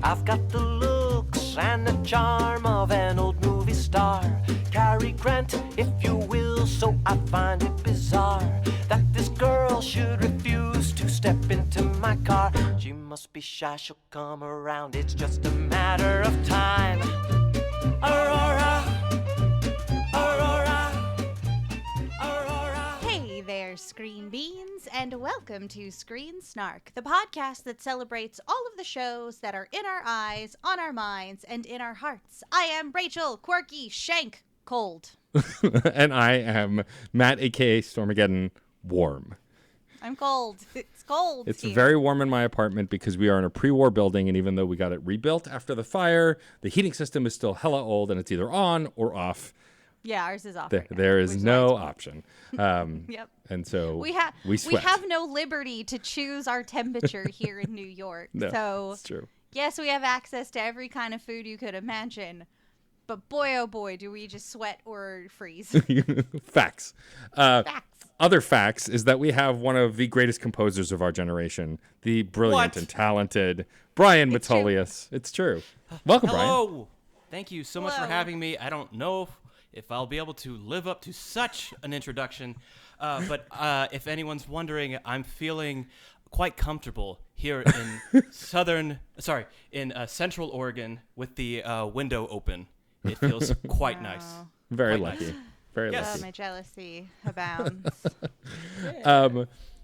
I've got the looks and the charm of an old movie star. Cary Grant, if you will, so I find it bizarre that this girl should refuse to step into my car. She must be shy, she'll come around, it's just a matter of time. Aurora, Aurora, Aurora. Hey there, Screen Beans, and welcome to Screen Snark, the podcast that celebrates all of the shows that are in our eyes, on our minds, and in our hearts. I am Rachel, quirky, Shank, cold. And I am Matt, a.k.a. Stormageddon, warm. I'm cold. It's cold. It's here. very warm in my apartment because we are in a pre-war building, and even though we got it rebuilt after the fire, the heating system is still hella old, and it's either on or off. Yeah, ours is off. There is no option. Yep. And so we sweat. have no liberty to choose our temperature here in New York. No, so it's true. Yes, we have access to every kind of food you could imagine. But boy, oh boy, do we just sweat or freeze. Facts. Facts. Other facts is that we have one of the greatest composers of our generation, the brilliant and talented Brian Metolius. It's true. Welcome, Hello. Brian. Thank you so much for having me. I don't know if I'll be able to live up to such an introduction, but if anyone's wondering, I'm feeling quite comfortable here in Central Oregon with the window open. It feels quite nice. Very Quite lucky. nice. Very Yes. lucky. My jealousy abounds.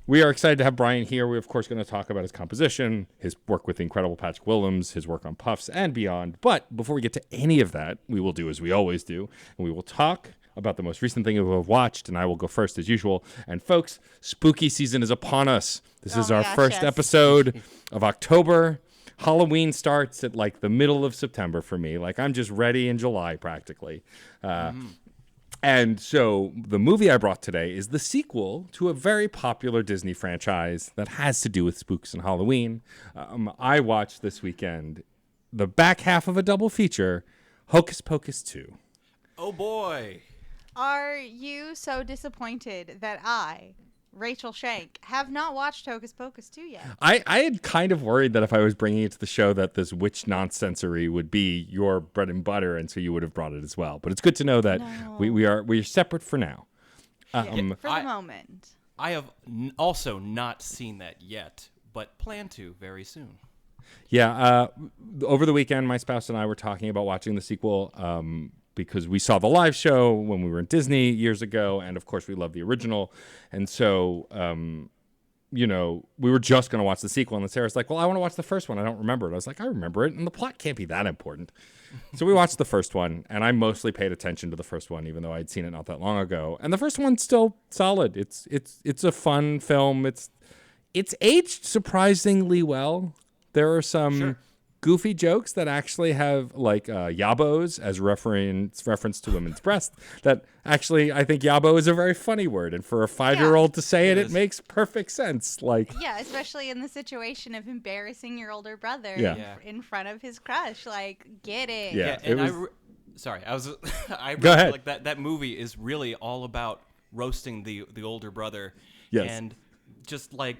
We are excited to have Brian here. We're, of course, going to talk about his composition, his work with the incredible Patrick Willems, his work on Puffs, and beyond. But before we get to any of that, we will do as we always do, and we will talk about the most recent thing we've watched, and I will go first as usual. And folks, spooky season is upon us. This is our first episode of October. Halloween starts at like the middle of September for me. Like I'm just ready in July practically. And so the movie I brought today is the sequel to a very popular Disney franchise that has to do with spooks and Halloween. I watched this weekend the back half of a double feature, Hocus Pocus 2. Oh boy. Are you so disappointed that I, Rachel Shank, have not watched Hocus Pocus 2 yet? I had kind of worried that if I was bringing it to the show that this witch nonsensory would be your bread and butter, and so you would have brought it as well. But it's good to know that we're separate for now. For the moment. I have also not seen that yet, but plan to very soon. Yeah, over the weekend, my spouse and I were talking about watching the sequel because we saw the live show when we were in Disney years ago, and of course we love the original. And so, we were just going to watch the sequel, and then Sarah's like, well, I want to watch the first one. I don't remember it. I was like, I remember it, and the plot can't be that important. So we watched the first one, and I mostly paid attention to the first one, even though I'd seen it not that long ago. And the first one's still solid. It's a fun film. It's aged surprisingly well. There are some goofy jokes that actually have like yabos as reference to women's breasts. That actually, I think yabo is a very funny word, and for a 5-year-old to say it makes perfect sense. Like, yeah, especially in the situation of embarrassing your older brother in front of his crush. Like, get it. Yeah, and I Go ahead. Like that movie is really all about roasting the older brother. Yes. And just like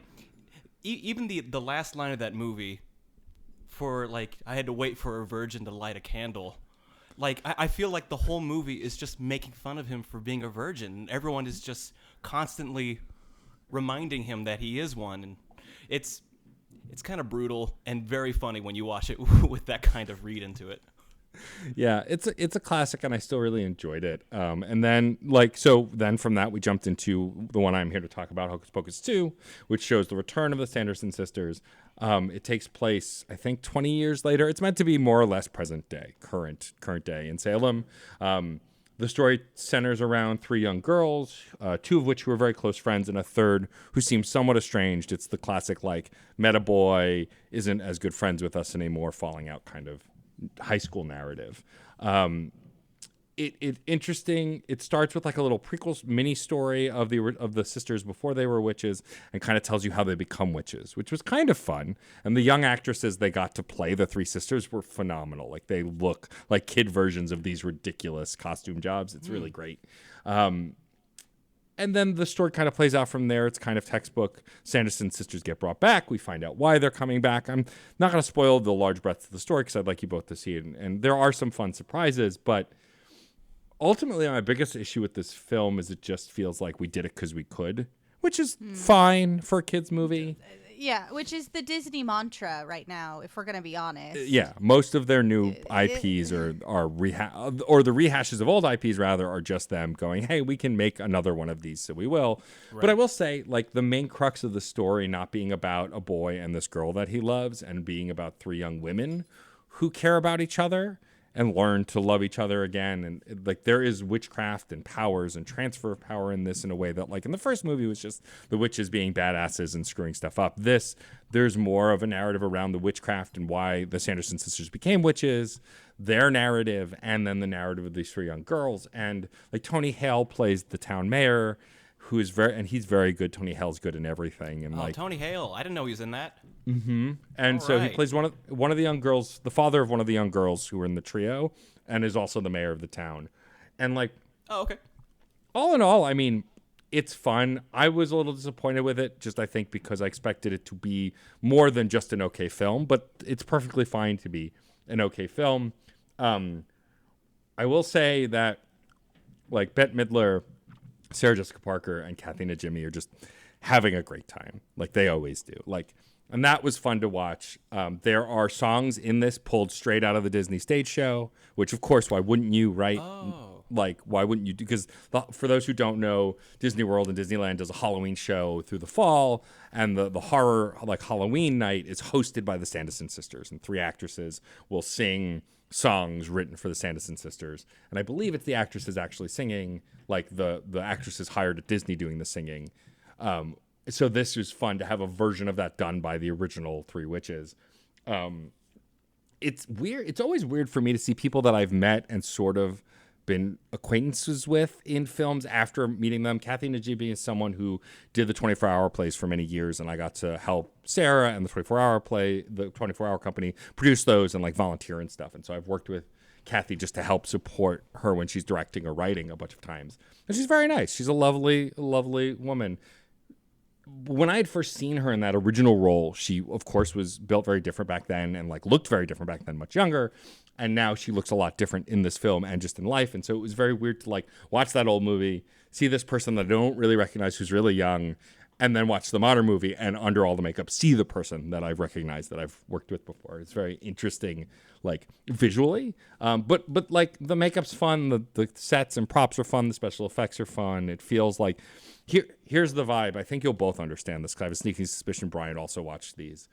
even the last line of that movie, for like, I had to wait for a virgin to light a candle. Like, I feel like the whole movie is just making fun of him for being a virgin. And everyone is just constantly reminding him that he is one. And it's kind of brutal and very funny when you watch it with that kind of read into it. Yeah, it's a classic, and I still really enjoyed it. And then from that we jumped into the one I'm here to talk about, Hocus Pocus 2, which shows the return of the Sanderson sisters. It takes place, I think, 20 years later. It's meant to be more or less present day, current day in Salem. The story centers around 3 young girls, 2 of which who are very close friends, and a third who seems somewhat estranged. It's the classic, like, meta boy isn't as good friends with us anymore, falling out kind of high school narrative. It interesting. It starts with like a little prequel mini story of the sisters before they were witches, and kind of tells you how they become witches, which was kind of fun. And the young actresses they got to play the 3 sisters were phenomenal. Like, they look like kid versions of these ridiculous costume jobs. It's really great. And then the story kind of plays out from there. It's kind of textbook. Sanderson sisters get brought back. We find out why they're coming back. I'm not going to spoil the large breadth of the story because I'd like you both to see it. And there are some fun surprises. But ultimately, my biggest issue with this film is it just feels like we did it because we could, which is fine for a kid's movie. Yeah, which is the Disney mantra right now, if we're going to be honest. Yeah, most of their new IPs or the rehashes of old IPs rather are just them going, hey, we can make another one of these, so we will. Right. But I will say, like, the main crux of the story not being about a boy and this girl that he loves and being about three young women who care about each other and learn to love each other again. And like there is witchcraft and powers and transfer of power in this in a way that like in the first movie was just the witches being badasses and screwing stuff up. There's more of a narrative around the witchcraft and why the Sanderson sisters became witches, their narrative, and then the narrative of these three young girls. And like Tony Hale plays the town mayor, he's very good. Tony Hale's good in everything. And like Tony Hale, I didn't know he was in that. Mm-hmm. And so he plays one of the young girls, the father of one of the young girls who were in the trio, and is also the mayor of the town. And like, oh, okay. All in all, I mean, it's fun. I was a little disappointed with it, just I think because I expected it to be more than just an okay film, but it's perfectly fine to be an okay film. I will say that like Bette Midler, Sarah Jessica Parker, and Kathy Najimy are just having a great time, like they always do. Like, and that was fun to watch. There are songs in this pulled straight out of the Disney stage show, which, of course, why wouldn't you, right? Oh. Like, why wouldn't you? Because for those who don't know, Disney World and Disneyland does a Halloween show through the fall, and the horror, like Halloween night, is hosted by the Sanderson sisters, and three actresses will sing songs written for the Sanderson sisters. And I believe it's the actresses actually singing, like the actresses hired at Disney doing the singing. So this was fun to have a version of that done by the original Three Witches. It's weird. It's always weird for me to see people that I've met and sort of been acquaintances with in films after meeting them. Kathy Najimy is someone who did the 24-hour plays for many years, and I got to help Sarah and the 24-hour company produce those and like volunteer and stuff. And so I've worked with Kathy just to help support her when she's directing or writing a bunch of times. And she's very nice. She's a lovely, lovely woman. When I had first seen her in that original role, she, of course, was built very different back then and like looked very different back then, much younger. And now she looks a lot different in this film and just in life. And so it was very weird to like watch that old movie, see this person that I don't really recognize who's really young, and then watch the modern movie and under all the makeup, see the person that I've recognized that I've worked with before. It's very interesting, like visually. But like the makeup's fun, the sets and props are fun, the special effects are fun. It feels like here's the vibe. I think you'll both understand this because I have a sneaking suspicion Brian also watched these.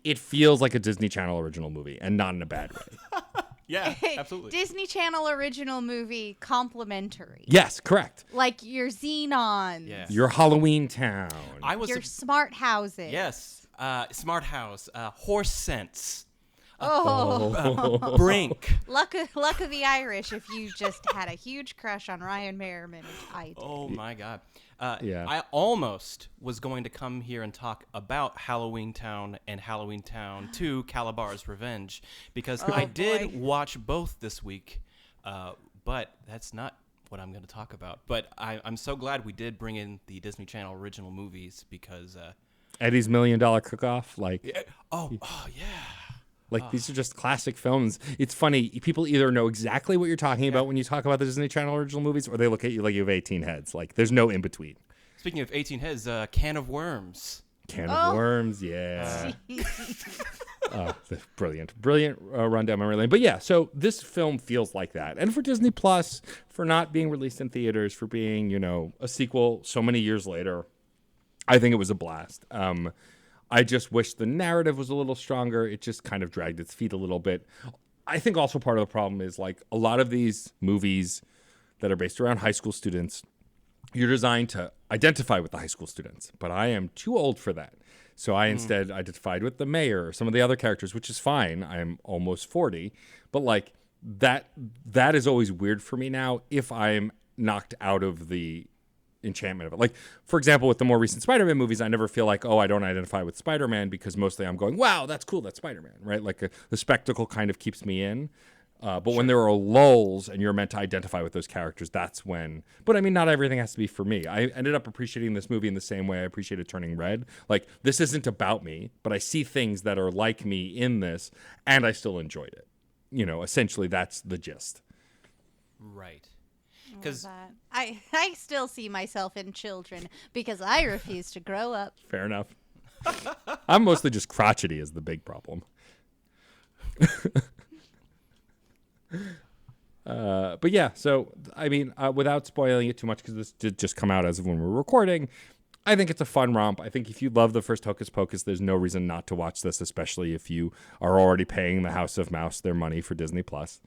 It feels like a Disney Channel original movie, and not in a bad way. Yeah, absolutely. Disney Channel original movie complimentary. Yes, correct. Like your Xenons. Yeah. Your Halloween Town. Your smart houses. Yes. Smart House. Horse Sense. Oh. Brink. Luck of the Irish if you just had a huge crush on Ryan Merriman, which I did. Oh, my God. Yeah. I almost was going to come here and talk about Halloween Town and Halloween Town 2, Calabar's Revenge, because I did watch both this week, but that's not what I'm going to talk about. But I'm so glad we did bring in the Disney Channel original movies because... Eddie's $1 Million Cook-Off. Like, yeah. Oh, yeah. Like, these are just classic films. It's funny. People either know exactly what you're talking about when you talk about the Disney Channel original movies, or they look at you like you have 18 heads. Like, there's no in-between. Speaking of 18 heads, Can of Worms. Can of Worms, yeah. Brilliant rundown memory lane. But yeah, so this film feels like that. And for Disney Plus, for not being released in theaters, for being, a sequel so many years later, I think it was a blast. I just wish the narrative was a little stronger. It just kind of dragged its feet a little bit. I think also part of the problem is like a lot of these movies that are based around high school students, you're designed to identify with the high school students, but I am too old for that. So I instead identified with the mayor or some of the other characters, which is fine. I'm almost 40, but like that is always weird for me now if I'm knocked out of the enchantment of it. Like, for example, with the more recent Spider-Man movies, I never feel like, I don't identify with Spider-Man because mostly I'm going, wow, that's cool, that's Spider-Man, right? Like the spectacle kind of keeps me in. But when there are lulls and you're meant to identify with those characters, that's when. But I mean, not everything has to be for me. I ended up appreciating this movie in the same way I appreciated Turning Red. Like, this isn't about me, but I see things that are like me in this, and I still enjoyed it. You know, essentially, that's the gist. Right. Love Because that. I still see myself in children because I refuse to grow up. Fair enough. I'm mostly just crotchety is the big problem. But yeah, so I mean, without spoiling it too much, because this did just come out as of when we're recording, I think it's a fun romp. I think if you love the first Hocus Pocus, there's no reason not to watch this, especially if you are already paying the House of Mouse their money for Disney Plus.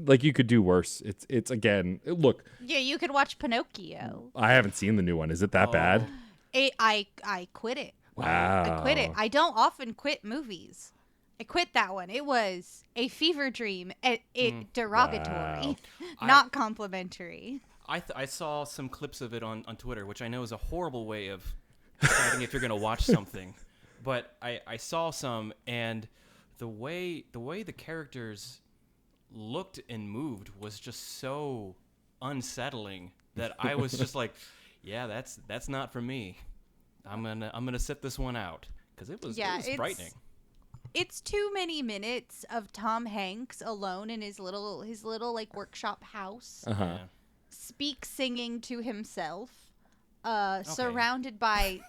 Like, you could do worse. It's again, look. Yeah, you could watch Pinocchio. I haven't seen the new one. Is it that bad? I quit it. Wow. I quit it. I don't often quit movies. I quit that one. It was a fever dream. It derogatory, Wow. not complimentary. I saw some clips of it on Twitter, which I know is a horrible way of deciding if you're going to watch something. But I saw some, and the way the characters looked and moved was just so unsettling that I was just like, yeah, that's not for me. I'm gonna sit this one out because it was frightening. It's too many minutes of Tom Hanks alone in his little like workshop house, Uh-huh. speak singing to himself, surrounded by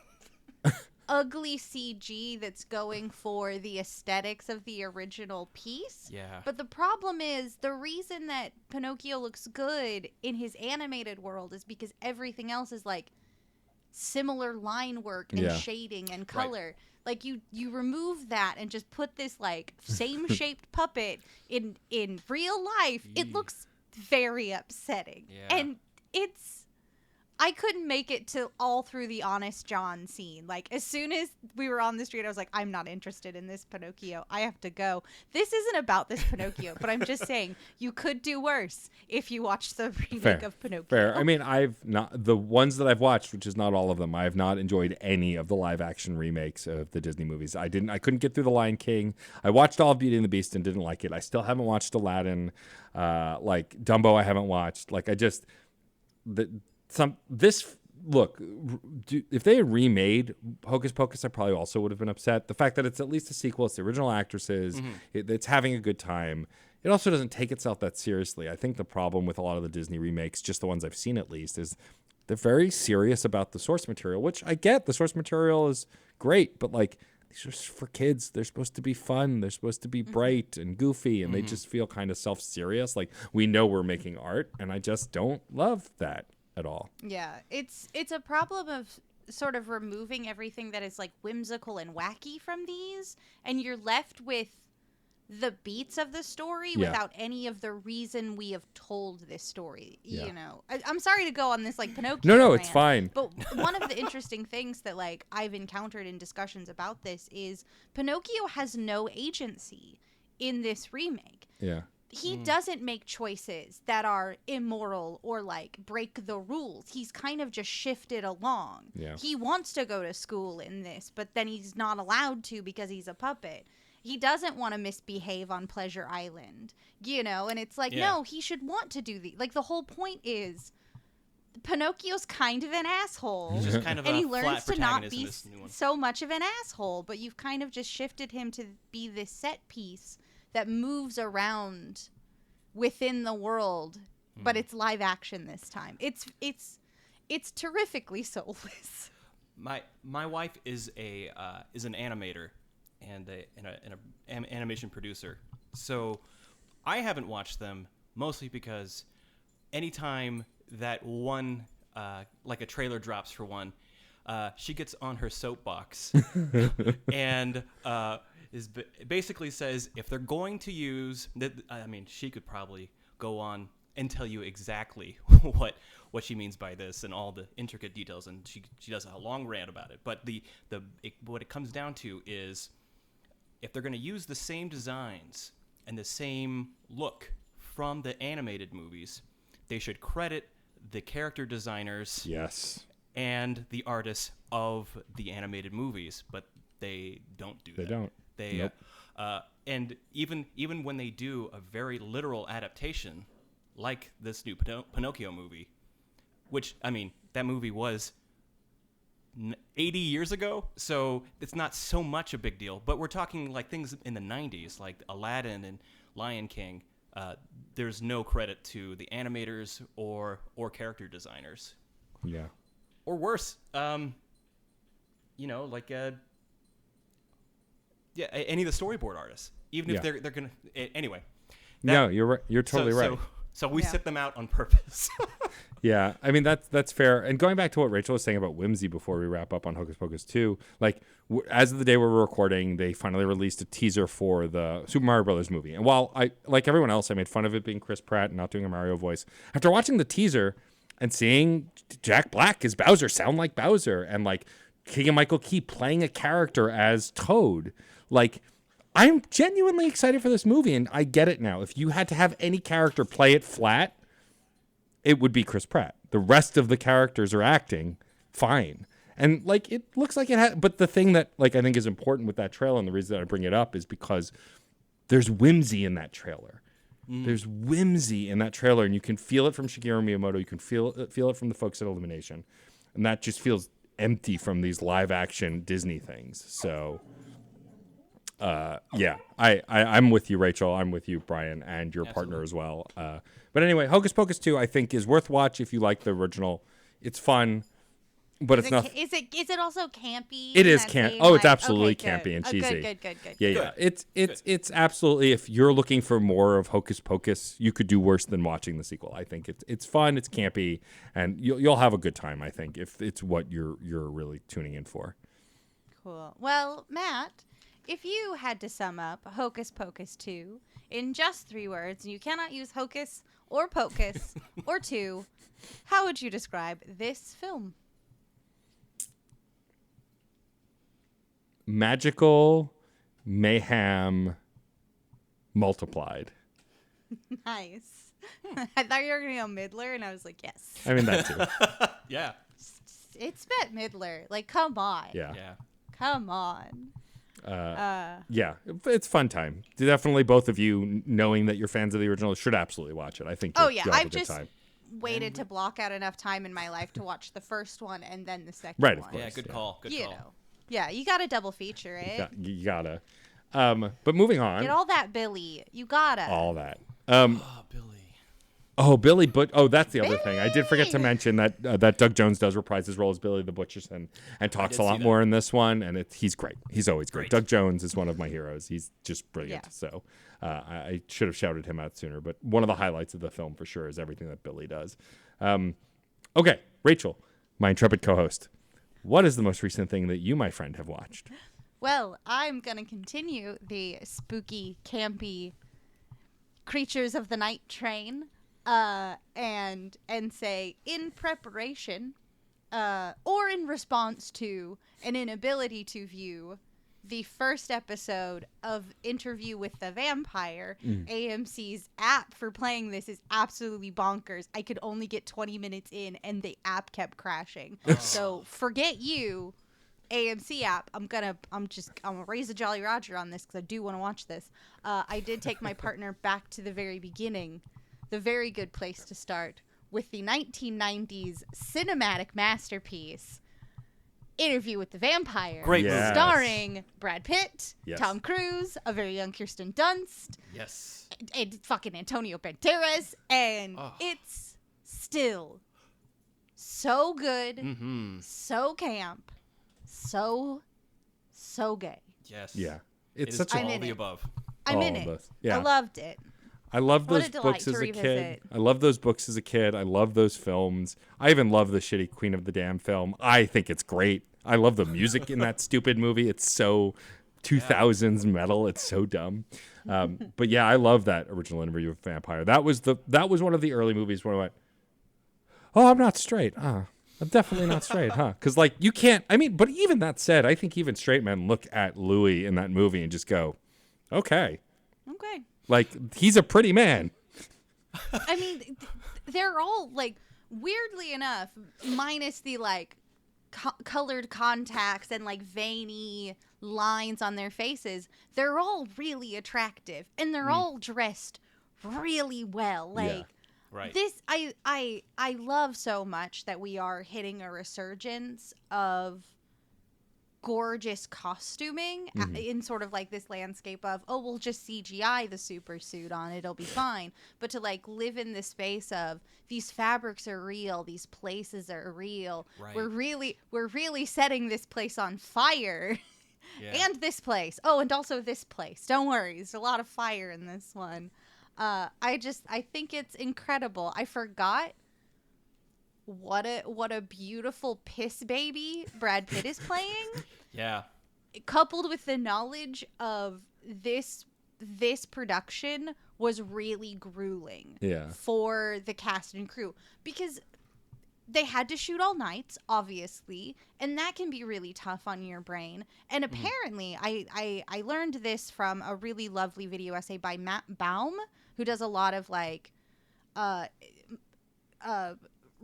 ugly CG that's going for the aesthetics of the original piece. Yeah. But the problem is the reason that Pinocchio looks good in his animated world is because everything else is like similar line work and shading and color. Right. Like you remove that and just put this like same shaped puppet in real life. It looks very upsetting. Yeah. And I couldn't make it to all through the Honest John scene. Like, as soon as we were on the street, I was like, I'm not interested in this Pinocchio. I have to go. This isn't about this Pinocchio, but I'm just saying you could do worse if you watch the remake of Pinocchio. Fair. I mean, the ones that I've watched, which is not all of them, I have not enjoyed any of the live action remakes of the Disney movies. I couldn't get through The Lion King. I watched all of Beauty and the Beast and didn't like it. I still haven't watched Aladdin. Like Dumbo, I haven't watched. Like, if they had remade Hocus Pocus, I probably also would have been upset. The fact that it's at least a sequel, it's the original actresses, it's having a good time. It also doesn't take itself that seriously. I think the problem with a lot of the Disney remakes, just the ones I've seen at least, is they're very serious about the source material, which I get. The source material is great, but like, these are for kids. They're supposed to be fun. They're supposed to be bright and goofy, and they just feel kind of self-serious. Like, we know we're making art, and I just don't love that at all. Yeah, it's a problem of sort of removing everything that is like whimsical and wacky from these, and you're left with the beats of the story without any of the reason we have told this story. You know, I'm sorry to go on this like Pinocchio No, rant, it's fine. But one of the interesting things that like I've encountered in discussions about this is Pinocchio has no agency in this remake. Yeah. He doesn't make choices that are immoral or like break the rules. He's kind of just shifted along. Yeah. He wants to go to school in this, but then he's not allowed to because he's a puppet. He doesn't want to misbehave on Pleasure Island, you know? And it's like, no, he should want to do like the whole point is Pinocchio's kind of an asshole. He's just kind of and a he learns flat to not protagonist in be this new one. so much of an asshole, but you've kind of just shifted him to be this set piece that moves around within the world, but it's live action this time. It's terrifically soulless. My wife is an animator and an animation producer. So I haven't watched them mostly because anytime that one like a trailer drops for one, she gets on her soapbox and basically says if they're going to use, I mean, she could probably go on and tell you exactly what she means by this and all the intricate details, and she does a long rant about it. But what it comes down to is if they're going to use the same designs and the same look from the animated movies, they should credit the character designers and the artists of the animated movies, but they don't do that. They don't. They Nope. and even when they do a very literal adaptation, like this new Pinocchio movie, which I mean that movie was 80 years ago, so it's not so much a big deal. But we're talking like things in the 90s, like Aladdin and Lion King. There's no credit to the animators or character designers. Yeah. Or worse, like any of the storyboard artists, even if Yeah. they're gonna anyway. No, you're right. You're totally right. So we Yeah. set them out on purpose. Yeah, I mean that's fair. And going back to what Rachel was saying about whimsy before we wrap up on Hocus Pocus 2, like as of the day we're recording, they finally released a teaser for the Super Mario Brothers movie. And while I, like everyone else, I made fun of it being Chris Pratt and not doing a Mario voice, after watching the teaser and seeing Jack Black as Bowser sound like Bowser, and like Keegan-Michael Key playing a character as Toad, like I'm genuinely excited for this movie. And I get it now. If you had to have any character play it flat, it would be Chris Pratt. The rest of the characters are acting fine. And like it looks like it has, but the thing that like I think is important with that trailer, and the reason that I bring it up, is because there's whimsy in that trailer. There's whimsy in that trailer, and you can feel it from Shigeru Miyamoto. You can feel it from the folks at Illumination, and that just feels empty from these live action Disney things. So, yeah, I'm with you, Rachel. I'm with you, Brian, and your partner as well. But anyway, Hocus Pocus 2, I think, is worth watch if you like the original. It's fun, but it's not. Is it also campy? It in is that camp. same, Oh, it's like- absolutely okay, good. campy and Oh, cheesy. Good. Yeah. It's absolutely. If you're looking for more of Hocus Pocus, you could do worse than watching the sequel. I think it's fun, it's campy, and you'll have a good time. I think if it's what you're really tuning in for. Cool. Well, Matt, if you had to sum up Hocus Pocus 2 in just 3 words, and you cannot use hocus or pocus or 2, how would you describe this film? Magical mayhem multiplied. Nice. I thought you were going to go Midler, and I was like, yes. I mean that too. Yeah. It's Bette Midler. Like, come on. Yeah. Come on. Yeah, it's fun time. Definitely, both of you, knowing that you're fans of the original, should absolutely watch it. I think. Oh, you'll yeah. have a I've good just time. waited to block out enough time in my life to watch the first one and then the second Right, of one. course. Yeah, good call. Good You call. know. Yeah, you got to double feature it. You gotta. But moving on. Get all that Billy. You gotta. all that. Oh, Billy. Oh, Billy that's the other thing. I did forget to mention that Doug Jones does reprise his role as Billy the Butcherson and talks did a see lot that. more in this one, and he's great. He's always great. Great. Doug Jones is one of my heroes. He's just brilliant. Yeah. So I should have shouted him out sooner, but one of the highlights of the film for sure is everything that Billy does. Okay, Rachel, my intrepid co-host, what is the most recent thing that you, my friend, have watched? Well, I'm going to continue the spooky, campy creatures of the night train and say in preparation or in response to an inability to view the first episode of Interview with the Vampire, AMC's app for playing this is absolutely bonkers. I could only get 20 minutes in and the app kept crashing. So forget you, AMC app. I'm gonna raise a Jolly Roger on this because I do want to watch this. I did take my partner back to the very beginning, the very good place to start with the 1990s cinematic masterpiece, Interview with the Vampire. Great Yes. movie. Starring Brad Pitt, Yes. Tom Cruise, a very young Kirsten Dunst, Yes. and fucking Antonio Banderas, and Oh. it's still so good, Mm-hmm. so camp, so gay. Yes. Yeah, It it's is such a I'm all in the it. above. I'm All in of it. those. Yeah. I loved it. I love What those a delight books to as a kid. revisit. I love those books as a kid. I love those films. I even love the shitty Queen of the Damned film. I think it's great. I love the music in that stupid movie. It's so 2000s metal. It's so dumb. But yeah, I love that original Interview with Vampire. That was one of the early movies where I went, "Oh, I'm not straight. I'm definitely not straight, huh?" Because like you can't. I mean, but even that said, I think even straight men look at Louis in that movie and just go, "Okay, Okay. like he's a pretty man." I mean, they're all like weirdly enough, minus the like colored contacts and like veiny lines on their faces, they're all really attractive and they're all dressed really well. Like Right. this, I love so much that we are hitting a resurgence of gorgeous costuming in sort of like this landscape of, oh, we'll just CGI the super suit on, it'll be fine. But to like live in this space of these fabrics are real, these places are real. Right. We're really setting this place on fire. Yeah. And this place. Oh, and also this place. Don't worry, there's a lot of fire in this one. I think it's incredible. I forgot what a beautiful piss baby Brad Pitt is playing. Yeah. Coupled with the knowledge of this production was really grueling for the cast and crew, because they had to shoot all nights, obviously, and that can be really tough on your brain. And apparently, I learned this from a really lovely video essay by Matt Baum, who does a lot of like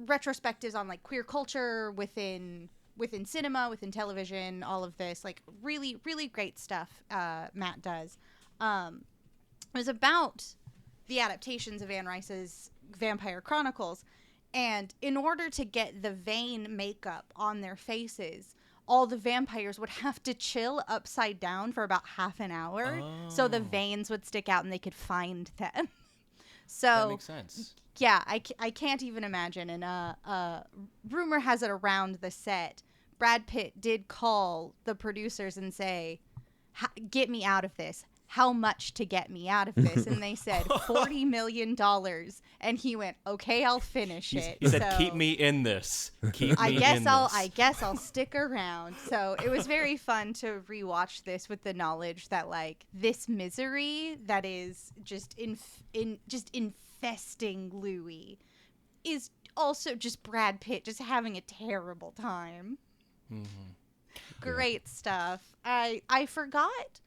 retrospectives on like queer culture within cinema, within television, all of this, like really, really great stuff Matt does. It was about the adaptations of Anne Rice's Vampire Chronicles. And in order to get the vein makeup on their faces, all the vampires would have to chill upside down for about half an hour so the veins would stick out and they could find them. So That makes sense. yeah, I can't even imagine. And rumor has it around the set, Brad Pitt did call the producers and say, get me out of this. How much to get me out of this? And they said $40 million. And he went, okay, I'll finish it. He said, So keep me in this. Keep I me guess in I'll this. I guess I'll stick around. So it was very fun to rewatch this with the knowledge that like this misery that is just infesting Louis is also just Brad Pitt just having a terrible time. Great stuff. I forgot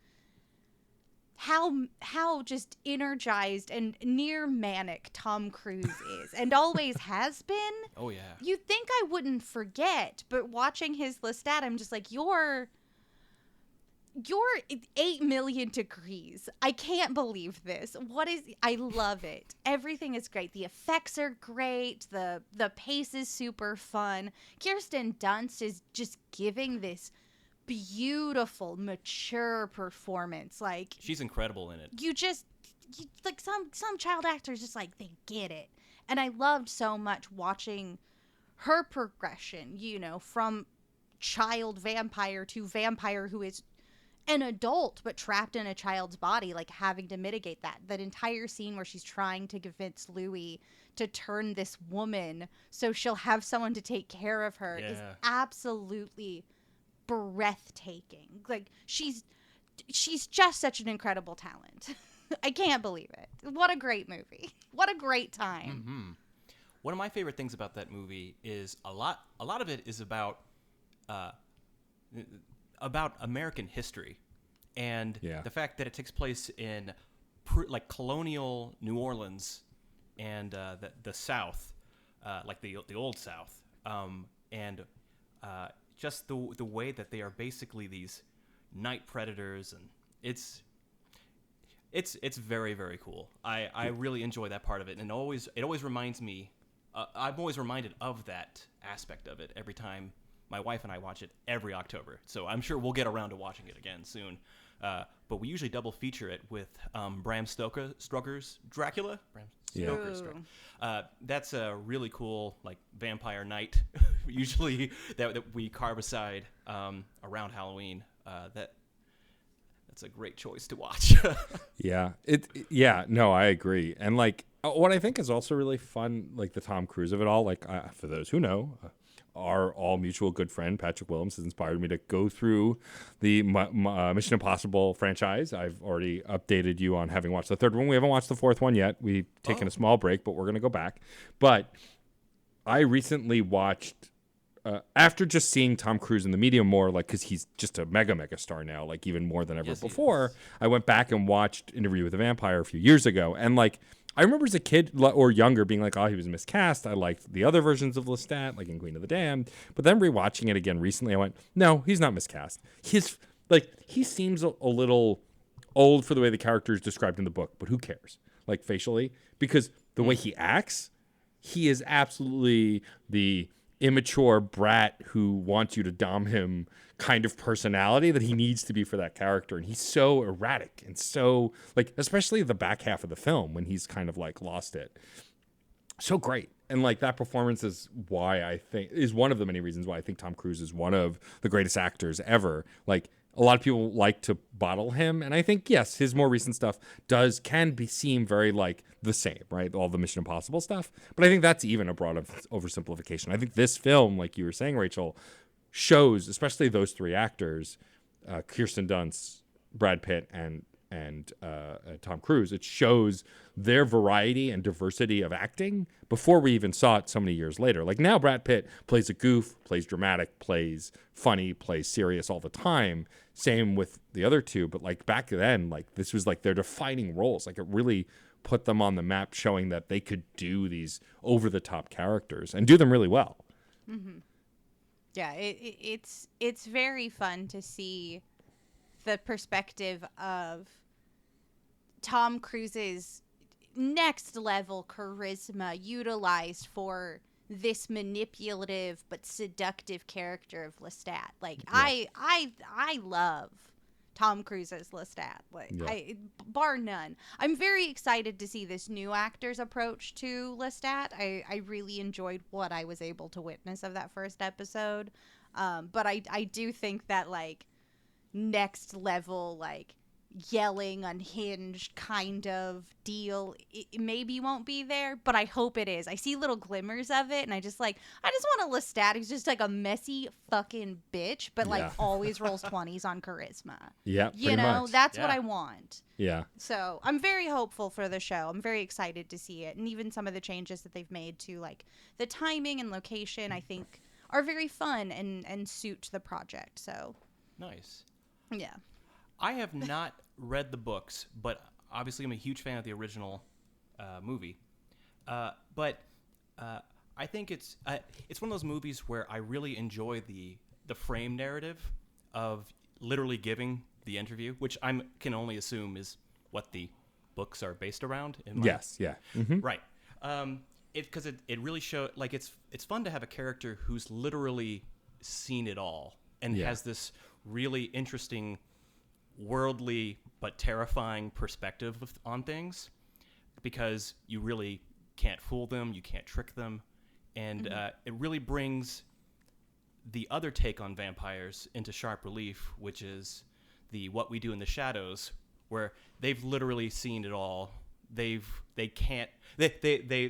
how just energized and near manic Tom Cruise is and always has been. Oh, yeah. You'd think I wouldn't forget, but watching his Lestat, I'm just like, you're 8 million degrees. I can't believe this. I love it. Everything is great. The effects are great. The pace is super fun. Kirsten Dunst is just giving this beautiful, mature performance. Like, She's incredible in it. like some child actors just like they get it. And I loved so much watching her progression, you know, from child vampire to vampire who is an adult but trapped in a child's body, like having to mitigate that entire scene where she's trying to convince Louis to turn this woman so she'll have someone to take care of her is absolutely breathtaking. Like she's just such an incredible talent. I can't believe it. What a great movie. What a great time. One of my favorite things about that movie is a lot of it is about American history and the fact that it takes place in like colonial New Orleans and the South, like the old South, and just the way that they are basically these night predators, and it's very, very cool. I really enjoy that part of it, and it always reminds me. I'm always reminded of that aspect of it every time my wife and I watch it every October. So I'm sure we'll get around to watching it again soon. But we usually double feature it with Bram Stoker's Dracula. Bram Stoker's Dracula. That's a really cool like vampire night. Usually that we carve aside around Halloween. That's a great choice to watch. No, I agree. And like what I think is also really fun, like the Tom Cruise of it all, like for those who know, our all mutual good friend Patrick Williams has inspired me to go through the Mission Impossible franchise. I've already updated you on having watched the third one. We haven't watched the fourth one yet. We've taken a small break, but we're going to go back. But I recently watched, after just seeing Tom Cruise in the media more, like, because he's just a mega star now, like even more than ever before, I went back and watched Interview with the Vampire a few years ago. And like, I remember as a kid or younger being like, oh, he was miscast. I liked the other versions of Lestat, like in Queen of the Damned. But then rewatching it again recently, I went, no, he's not miscast. He seems a little old for the way the character is described in the book, but who cares? Like facially, because the way he acts, he is absolutely the immature brat who wants you to dom him kind of personality that he needs to be for that character. And he's so erratic and so, like, especially the back half of the film when he's kind of like lost it. So great. And like that performance is one of the many reasons why I think Tom Cruise is one of the greatest actors ever. Like, a lot of people like to bottle him, and I think, yes, his more recent stuff can seem very like the same, right? All the Mission Impossible stuff. But I think that's even a broad oversimplification. I think this film, like you were saying, Rachel, shows, especially those three actors, Kirsten Dunst, Brad Pitt, and Tom Cruise, it shows their variety and diversity of acting before we even saw it so many years later. Like now Brad Pitt plays a goof, plays dramatic, plays funny, plays serious all the time. Same with the other two. But like back then, like this was like their defining roles. Like it really put them on the map, showing that they could do these over the top characters and do them really well. Mm-hmm. Yeah, it's very fun to see the perspective of Tom Cruise's next level charisma utilized for this manipulative but seductive character of Lestat. Like yeah. I love Tom Cruise's Lestat. Like yeah. Bar none. I'm very excited to see this new actor's approach to Lestat. I really enjoyed what I was able to witness of that first episode. But I do think that like next level like yelling unhinged kind of deal it maybe won't be there, but I hope it is. I see little glimmers of it, and I just want a Lestat who's just like a messy fucking bitch, but like always rolls 20s on charisma. Yeah, you know much. That's what I want. Yeah. So I'm very hopeful for the show. I'm very excited to see it, and even some of the changes that they've made to like the timing and location, I think are very fun and suit the project. So nice. Yeah. I have not read the books, but obviously I'm a huge fan of the original movie. But I think it's one of those movies where I really enjoy the frame narrative of literally giving the interview, which I can only assume is what the books are based around. Yes, yeah. Mm-hmm. Right. Because it really shows, like, it's fun to have a character who's literally seen it all and has this really interesting worldly but terrifying perspective on things, because you really can't fool them, you can't trick them, and it really brings the other take on vampires into sharp relief, which is the What We Do in the Shadows, where they've literally seen it all. They've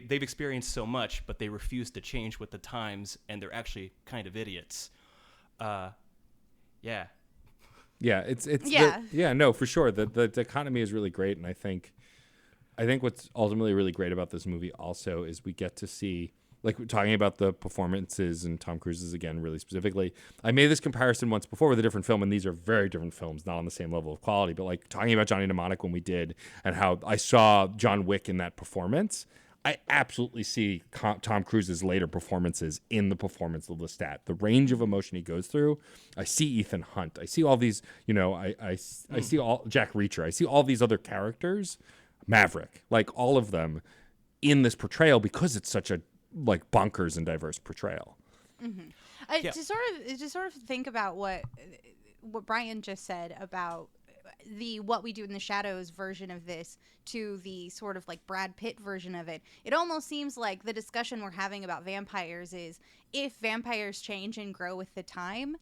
experienced so much, but they refuse to change with the times, and they're actually kind of idiots. Yeah. Yeah, no, for sure. The dichotomy is really great, and I think what's ultimately really great about this movie also is we get to see, like, we're talking about the performances and Tom Cruise's again really specifically. I made this comparison once before with a different film, and these are very different films, not on the same level of quality, but like talking about Johnny Mnemonic when we did, and how I saw John Wick in that performance. I absolutely see Tom Cruise's later performances in the performance of Lestat. The range of emotion he goes through. I see Ethan Hunt. I see all these, I see all Jack Reacher. I see all these other characters, Maverick, like all of them in this portrayal because it's such a like bonkers and diverse portrayal. Mm-hmm. To sort of think about what Brian just said about the What We Do in the Shadows version of this to the sort of like Brad Pitt version of it, it almost seems like the discussion we're having about vampires is if vampires change and grow with the time,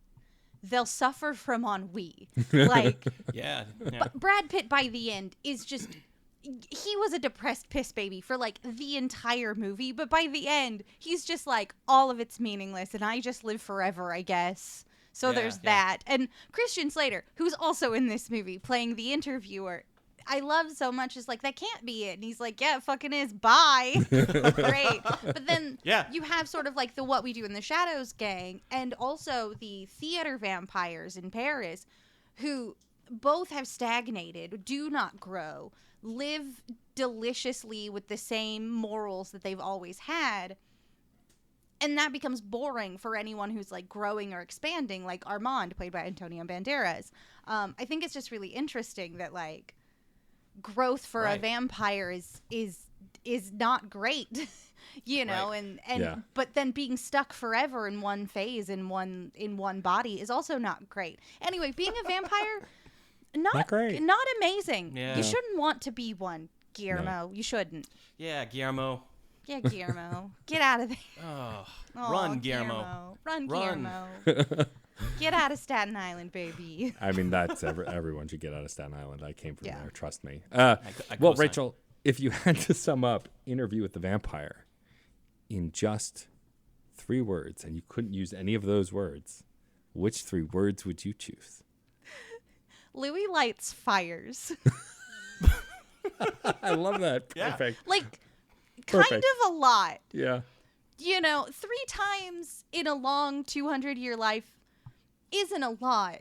they'll suffer from ennui. Like, yeah. But Brad Pitt by the end is just, he was a depressed piss baby for like the entire movie, but by the end he's just like, all of it's meaningless and I just live forever, I guess. So there's that. And Christian Slater, who's also in this movie playing the interviewer, I love so much, is like, that can't be it. And he's like, yeah, it fucking is. Bye. Great. But then you have sort of like the What We Do in the Shadows gang, and also the theater vampires in Paris, who both have stagnated, do not grow. live deliciously with the same morals that they've always had. And that becomes boring for anyone who's like growing or expanding, like Armand, played by Antonio Banderas. I think it's just really interesting that like growth for a vampire is not great, you know, and but then being stuck forever in one phase in one body is also not great. Anyway, being a vampire, not great, not amazing. Yeah. You shouldn't want to be one, Guillermo. No. You shouldn't. Yeah, Guillermo. Yeah, Guillermo. Get out of there. Oh, Oh, run, Guillermo. Run, Run. Guillermo. Get out of Staten Island, baby. I mean, that's everyone should get out of Staten Island. I came from there. Trust me. I Well, co-sign. Rachel, if you had to sum up Interview with the Vampire in just 3 words, and you couldn't use any of those words, which 3 words would you choose? Louis lights fires. I love that. Yeah. Perfect. Like, kind Perfect. of a lot. Yeah. You know, 3 times in a long 200-year life isn't a lot,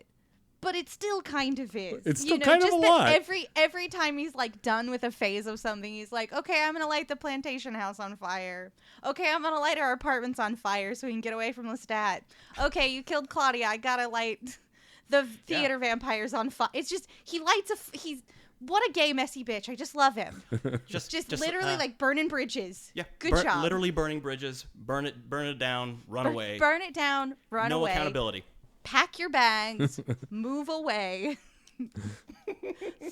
but it still kind of is. It's still you know, kind of just a that lot. Every time he's like done with a phase of something, he's like, okay, I'm gonna light the plantation house on fire. Okay, I'm gonna light our apartments on fire so we can get away from Lestat. Okay, you killed Claudia. I gotta light the theater vampires on fire. It's just he's what a gay messy bitch. I just love him. just literally like burning bridges. Yeah, good job. Literally burning bridges, burn it down, run away. Burn it down, run away. No accountability. Pack your bags, move away.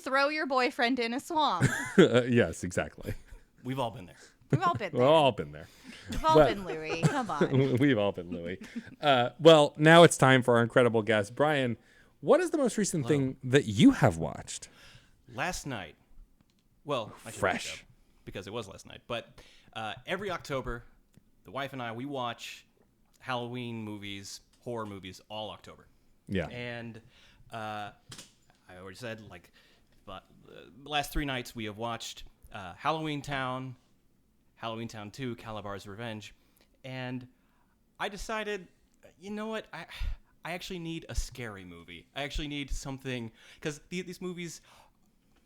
Throw your boyfriend in a swamp. Yes, exactly. We've all been there. We've all been there. We've all been there. We've all been Louis. Come on. We've all been Louis. Well, now it's time for our incredible guest. Brian, what is the most recent thing that you have watched? Last night, well, I should Fresh. back up because it was last night. But every October, the wife and I, we watch Halloween movies, horror movies, all October. Yeah. And I already said, like, but the last 3 nights we have watched Halloween Town, Halloween Town 2, Calabar's Revenge, and I decided, you know what, I actually need a scary movie. I actually need something, because these movies,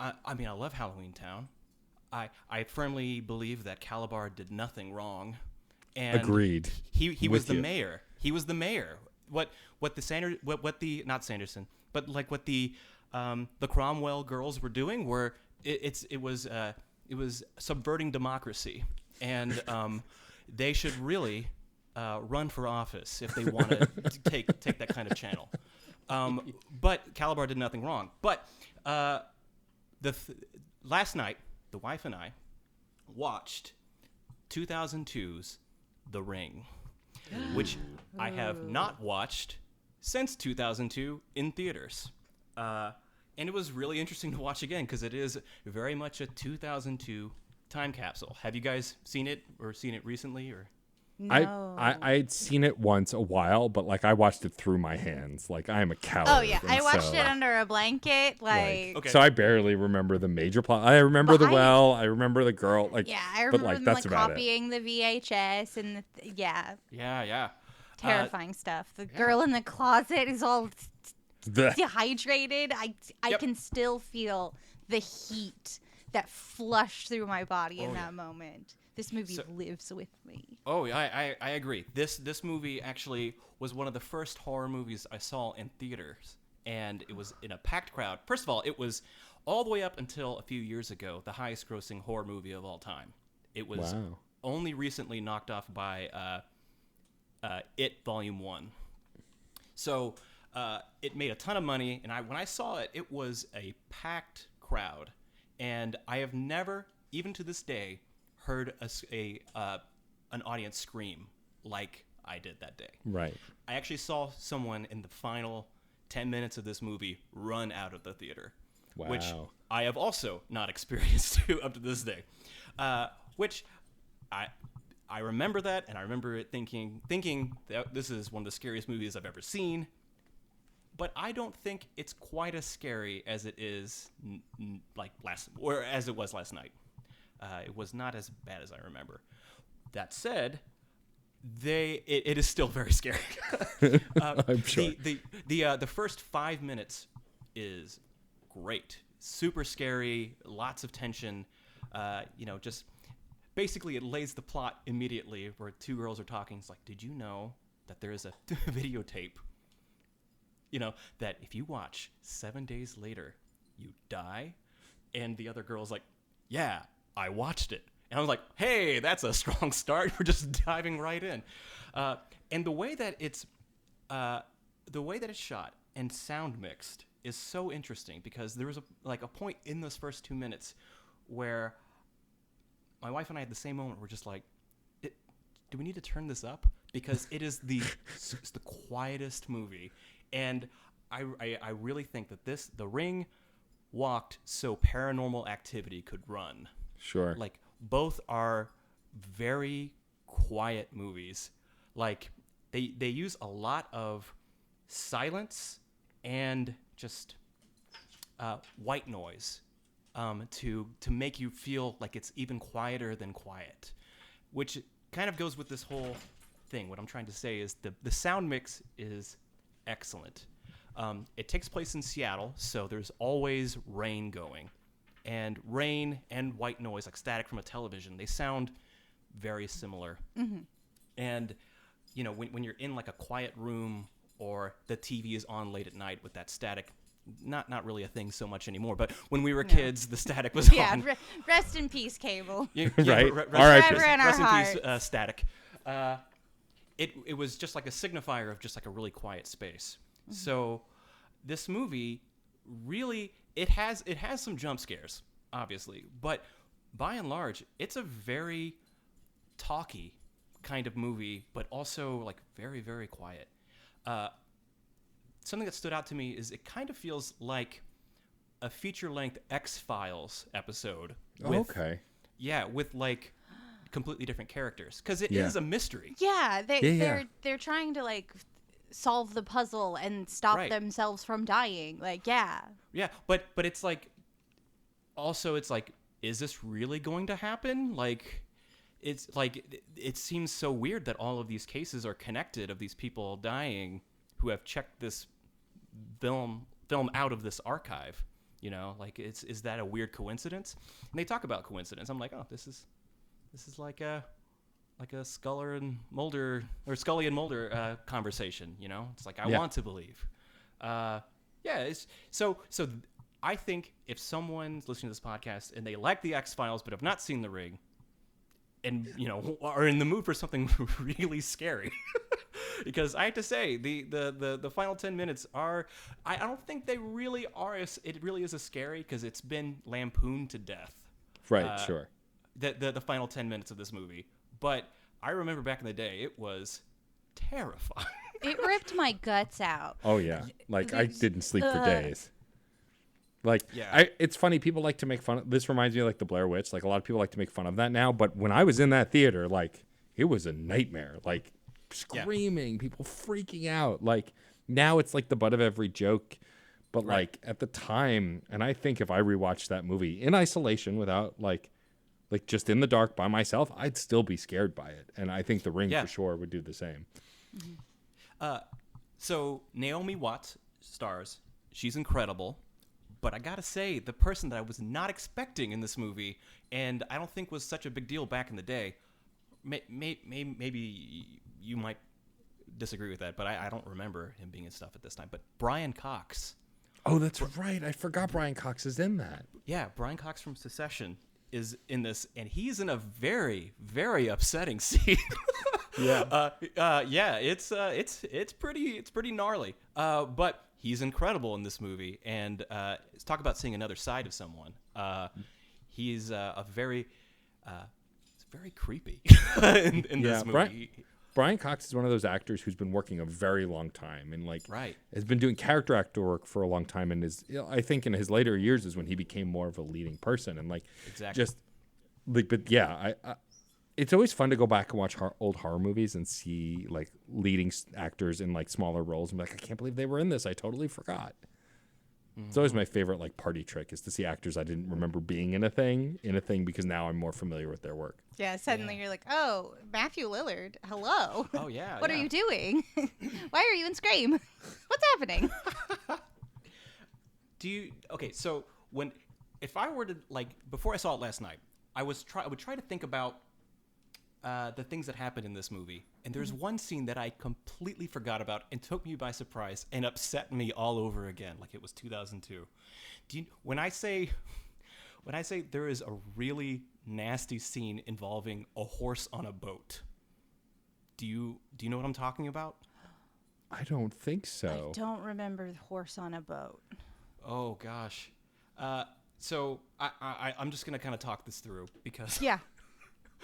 I mean, I love Halloween Town. I firmly believe that Calabar did nothing wrong. And Agreed. He was With the you. mayor. He was the mayor. What the not Sanderson, but like what the Cromwell girls were doing were it was subverting democracy, and they should really run for office if they want to take that kind of channel. But Calabar did nothing wrong. But last night, the wife and I watched 2002's The Ring, which I have not watched since 2002 in theaters. And it was really interesting to watch again because it is very much a 2002 time capsule. Have you guys seen it or seen it recently? Or No. I'd seen it once a while, but like I watched it through my hands. Like I am a coward. Oh yeah, and I watched so, it under a blanket. Like Okay. So I barely remember the major plot. I remember But the well. I remember the girl. Like yeah, I but remember like them that's like about copying the VHS and yeah. terrifying stuff. The girl in the closet is all it. The- dehydrated. I Yep. can still feel the heat that flushed through my body in Oh, that moment. This movie lives with me. Oh, I agree. This movie actually was one of the first horror movies I saw in theaters, and it was in a packed crowd. First of all, it was all the way up until a few years ago the highest-grossing horror movie of all time. It was Wow. only recently knocked off by It Volume 1. So it made a ton of money, and when I saw it, it was a packed crowd, and I have never, even to this day, heard an audience scream like I did that day. Right. I actually saw someone in the final 10 minutes of this movie run out of the theater, which Wow. I have also not experienced up to this day. Which I remember that, and I remember it thinking that this is one of the scariest movies I've ever seen. But I don't think it's quite as scary as it is as it was last night. It was not as bad as I remember. That said, it is still very scary. I'm sure. The first 5 minutes is great. super scary, lots of tension. Just basically it lays the plot immediately where two girls are talking. It's like, did you know that there is a videotape? That if you watch 7 days later, you die. And the other girl's like, yeah, I watched it. And I was like, hey, that's a strong start. We're just diving right in. And the way that it's shot and sound mixed is so interesting because there was a point in those first 2 minutes where my wife and I had the same moment. We're just like, do we need to turn this up? Because it is it's the quietest movie. And I really think that The Ring walked so Paranormal Activity could run. Sure. Like, both are very quiet movies. Like, they use a lot of silence and just white noise to make you feel like it's even quieter than quiet, which kind of goes with this whole thing. What I'm trying to say is the sound mix is excellent. It takes place in Seattle, so there's always rain going. And rain and white noise, like static from a television, they sound very similar. Mm-hmm. And, when you're in like a quiet room or the TV is on late at night with that static, not really a thing so much anymore, but when we were kids, the static was on. Rest in peace, cable. Right. Forever in our hearts. In peace, static. It was just like a signifier of just like a really quiet space. Mm-hmm. So this movie really, it has some jump scares, obviously, but by and large, it's a very talky kind of movie, but also like very, very quiet. Something that stood out to me is it kind of feels like a feature-length X-Files episode. Okay. Yeah, with like completely different characters, because it is a mystery. Yeah, they're trying to like solve the puzzle and stop themselves from dying. Like, yeah, but it's like, also it's like, is this really going to happen? Like, it's like, it seems so weird that all of these cases are connected of these people dying who have checked this film out of this archive. Like, is that a weird coincidence? And they talk about coincidence. I'm like, oh, this is like a Scully and Mulder conversation. It's like, I want to believe. It's so I think if someone's listening to this podcast and they like the X-Files but have not seen The Ring, and are in the mood for something really scary, because I have to say the final 10 minutes are, I don't think they really are. It really is a scary, because it's been lampooned to death. Right. Sure. The final 10 minutes of this movie, but I remember back in the day, it was terrifying. It ripped my guts out. Oh yeah, like I didn't sleep for days. Like, yeah. It's funny, people like to make fun of, this reminds me of like the Blair Witch, like a lot of people like to make fun of that now, but when I was in that theater, like, it was a nightmare, like screaming, people freaking out. Like, now it's like the butt of every joke, but like at the time, and I think if I rewatched that movie in isolation without like just in the dark by myself, I'd still be scared by it. And I think The Ring for sure would do the same. Mm-hmm. So Naomi Watts stars. She's incredible. But I gotta say, the person that I was not expecting in this movie, and I don't think was such a big deal back in the day, maybe you might disagree with that, but I don't remember him being in stuff at this time. But Brian Cox. Oh, that's right. I forgot Brian Cox is in that. Yeah, Brian Cox from Succession is in this, and he's in a very, very upsetting scene. It's pretty gnarly. But he's incredible in this movie, and talk about seeing another side of someone. He's very creepy in this movie. Brian Cox is one of those actors who's been working a very long time, and has been doing character actor work for a long time. And I think in his later years is when he became more of a leading person, and it's always fun to go back and watch old horror movies and see like leading actors in like smaller roles and be like, I can't believe they were in this. I totally forgot. Mm-hmm. It's always my favorite like party trick is to see actors I didn't remember being in a thing because now I'm more familiar with their work. Yeah, suddenly you're like, oh, Matthew Lillard, hello. Oh yeah. What are you doing? Why are you in Scream? What's happening? So if I were to like before I saw it last night, I would try to think about the things that happened in this movie, and there's one scene that I completely forgot about and took me by surprise and upset me all over again, like it was 2002. When I say there is a really nasty scene involving a horse on a boat, do you know what I'm talking about? I don't think so. I don't remember the horse on a boat. Oh gosh. So I'm just gonna kind of talk this through because Yeah.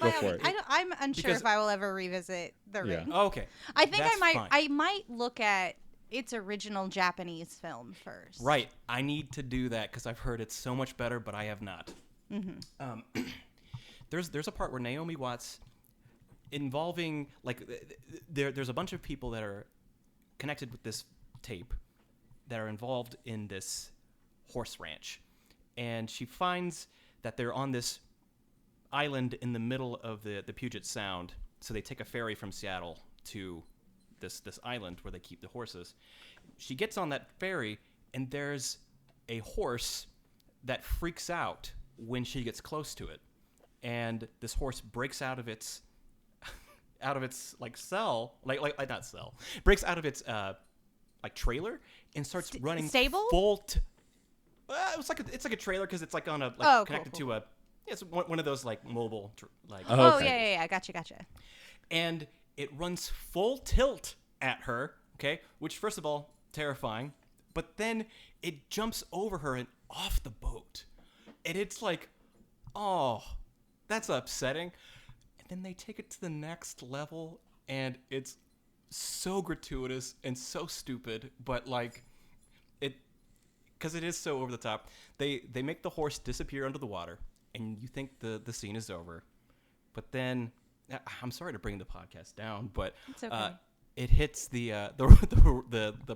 Go for it. I'm unsure Because- if I will ever revisit The Yeah. Ring. Oh, okay. I think That's fine. I might look at its original Japanese film first. Right. I need to do that because I've heard it's so much better, but I have not. There's a part where Naomi Watts involving like there's a bunch of people that are connected with this tape that are involved in this horse ranch, and she finds that they're on this island in the middle of the Puget Sound. So they take a ferry from Seattle to this island where they keep the horses. She gets on that ferry, and there's a horse that freaks out when she gets close to it, and this horse breaks out of its like cell, like not cell, breaks out of its like trailer and starts running stable? it's like a trailer because it's like on a like Oh, connected cool. to a it's one of those like mobile like Oh, Oh, okay. yeah. Gotcha. and it runs full tilt at her, okay, which first of all terrifying, but then it jumps over her and off the boat, and it's like, oh, that's upsetting. And then they take it to the next level, and it's so gratuitous and so stupid, but like it, because it is so over the top. They make the horse disappear under the water, and you think the scene is over, but then I'm sorry to bring the podcast down, but It's okay. it hits the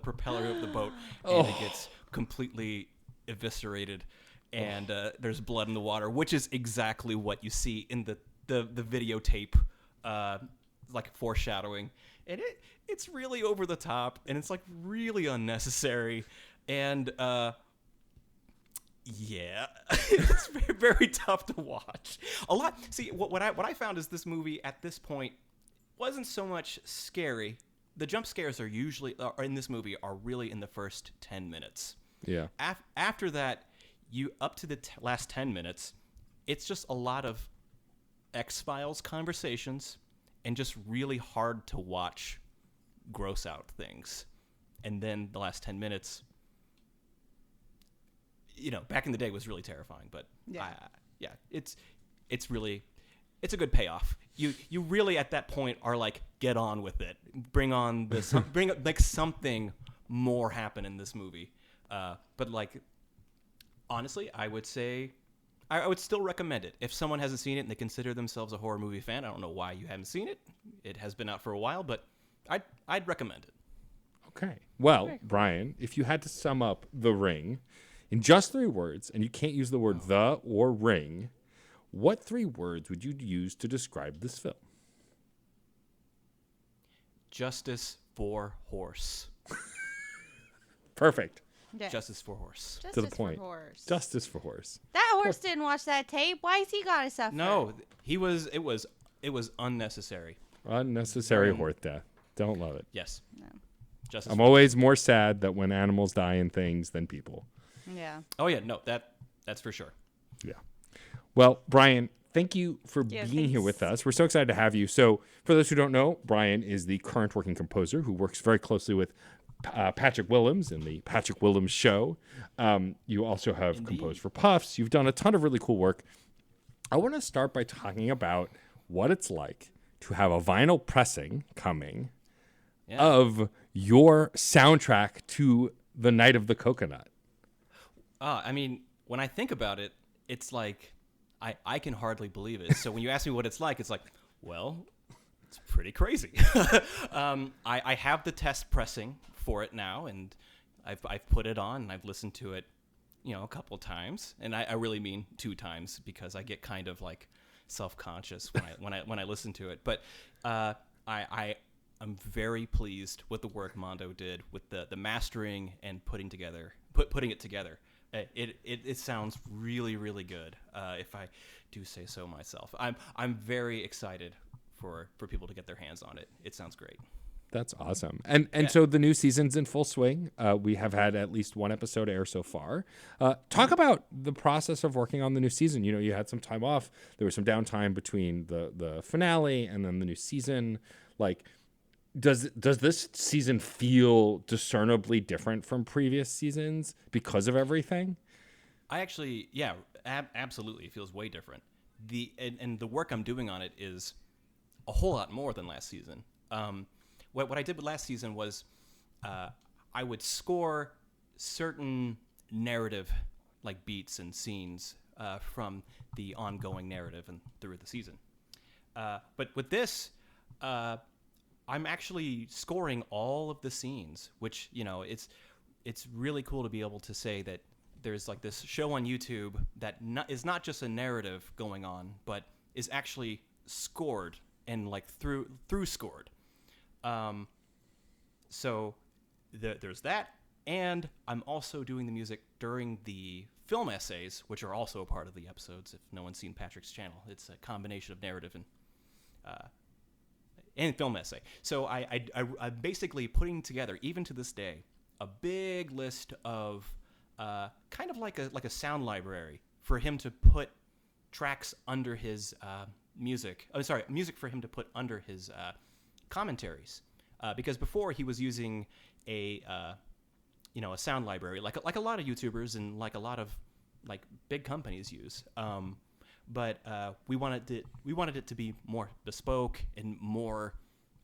propeller of the boat, and it gets completely eviscerated, and there's blood in the water, which is exactly what you see in the videotape, like foreshadowing, and it's really over the top, and it's like really unnecessary, and yeah, it's very, very tough to watch. A lot. See, what I found is this movie at this point wasn't so much scary. The jump scares are usually in this movie are really in the first 10 minutes. Yeah. After that, you up to the last 10 minutes, it's just a lot of X-Files conversations and just really hard to watch gross out things. And then the last 10 minutes, you know, back in the day was really terrifying, but Yeah. it's a good payoff. You really at that point are like, get on with it. Bring on this, make something more happen in this movie. But like, honestly, I would say I would still recommend it if someone hasn't seen it and they consider themselves a horror movie fan. I don't know why you haven't seen it. It has been out for a while, but I'd recommend it. Okay. Well, Brian, if you had to sum up The Ring in just 3 words, and you can't use the word the or ring, what 3 words would you use to describe this film? Justice for horse. Perfect. Yeah. Justice for horse. To the point. For horse. Justice for horse. That horse didn't watch that tape. Why has he got to suffer? No, it was unnecessary. Unnecessary horse death. Don't love it. Yes. No. Justice. I'm always more sad that when animals die in things than people. Yeah. Oh yeah, no, that's for sure. Yeah. Well, Brian, thank you for Yeah, being here thanks. with us. We're so excited to have you. So, for those who don't know, Brian is the current working composer who works very closely with Patrick Willems in the Patrick Willems Show. You also have composed for Puffs. You've done a ton of really cool work. I want to start by talking about what it's like to have a vinyl pressing coming of your soundtrack to The Night of the Coconut. I mean, when I think about it, it's like I can hardly believe it. So when you ask me what it's like, well, it's pretty crazy. I have the test pressing for it now, and I've put it on and I've listened to it, a couple times, and I really mean 2 times because I get kind of like self-conscious when I listen to it. But I'm very pleased with the work Mondo did with the mastering and putting it together. It sounds really, really good. If I do say so myself, I'm very excited for people to get their hands on it. It sounds great. That's awesome. And so the new season's in full swing. We have had at least one episode air so far. Talk about the process of working on the new season. You know, you had some time off. There was some downtime between the finale and then the new season. Like, does this season feel discernibly different from previous seasons because of everything? I actually, absolutely. It feels way different. And the work I'm doing on it is a whole lot more than last season. What I did with last season was I would score certain narrative like beats and scenes from the ongoing narrative and through the season. But with this, I'm actually scoring all of the scenes, which, you know, it's really cool to be able to say that there's like this show on YouTube that is not just a narrative going on, but is actually scored and like through scored. So there's that, and I'm also doing the music during the film essays, which are also a part of the episodes. If no one's seen Patrick's channel, it's a combination of narrative and film essay. So I'm basically putting together, even to this day, a big list of kind of like a sound library for him to put tracks under his music. Oh, sorry, music for him to put under his commentaries, because before he was using a sound library like a lot of YouTubers and like a lot of like big companies use. But we wanted it to be more bespoke and more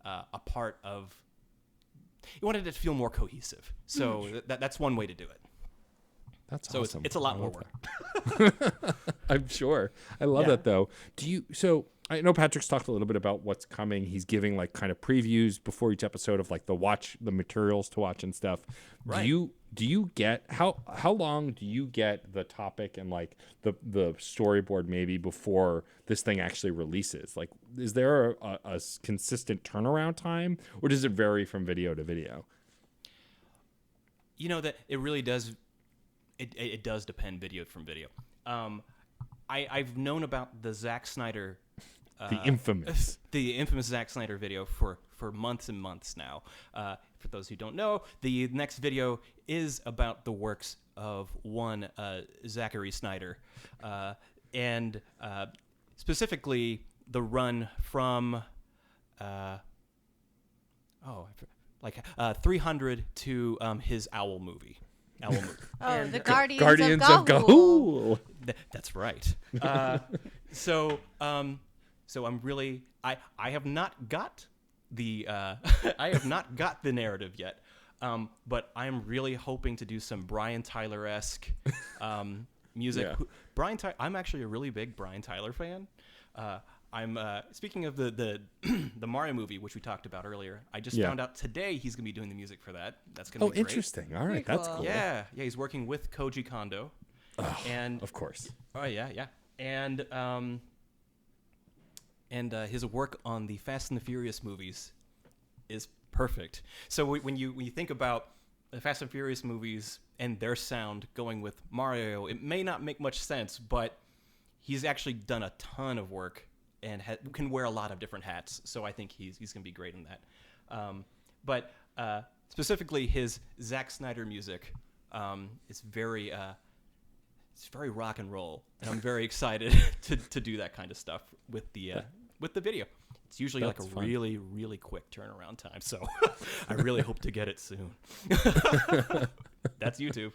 a part of. We wanted it to feel more cohesive. So that's one way to do it. That's so awesome. It's a lot more work. I'm sure. I love that though. So I know Patrick's talked a little bit about what's coming. He's giving like kind of previews before each episode of like the materials to watch and stuff. Right. Do you get how long do you get the topic and like the storyboard maybe before this thing actually releases? Like, is there a consistent turnaround time, or does it vary from video to video? You know that it really does. It does depend video from video. I've known about the Zack Snyder, the infamous Zack Snyder video for months and months now. For those who don't know, the next video is about the works of one Zachary Snyder, and specifically the run from 300 to his Owl movie. Oh, the Guardians of of Ga'Hoole. That's right. So I'm really I have not got the I have not got the narrative yet, but I'm really hoping to do some Brian Tyler-esque music. Yeah. I'm actually a really big Brian Tyler fan. I'm speaking of the the Mario movie, which we talked about earlier. I just found out today he's gonna be doing the music for that. That's gonna be great. Interesting. All right, Very that's cool. cool. Yeah, he's working with Koji Kondo, and Of course. oh yeah, and his work on the Fast and the Furious movies is perfect. So when you think about the Fast and Furious movies and their sound going with Mario, it may not make much sense, but he's actually done a ton of work and can wear a lot of different hats. So I think he's going to be great in that. But specifically his Zack Snyder music is very rock and roll, and I'm very excited to do that kind of stuff with the video. It's usually That's like a fun. really, really quick turnaround time. So I really hope to get it soon. That's YouTube.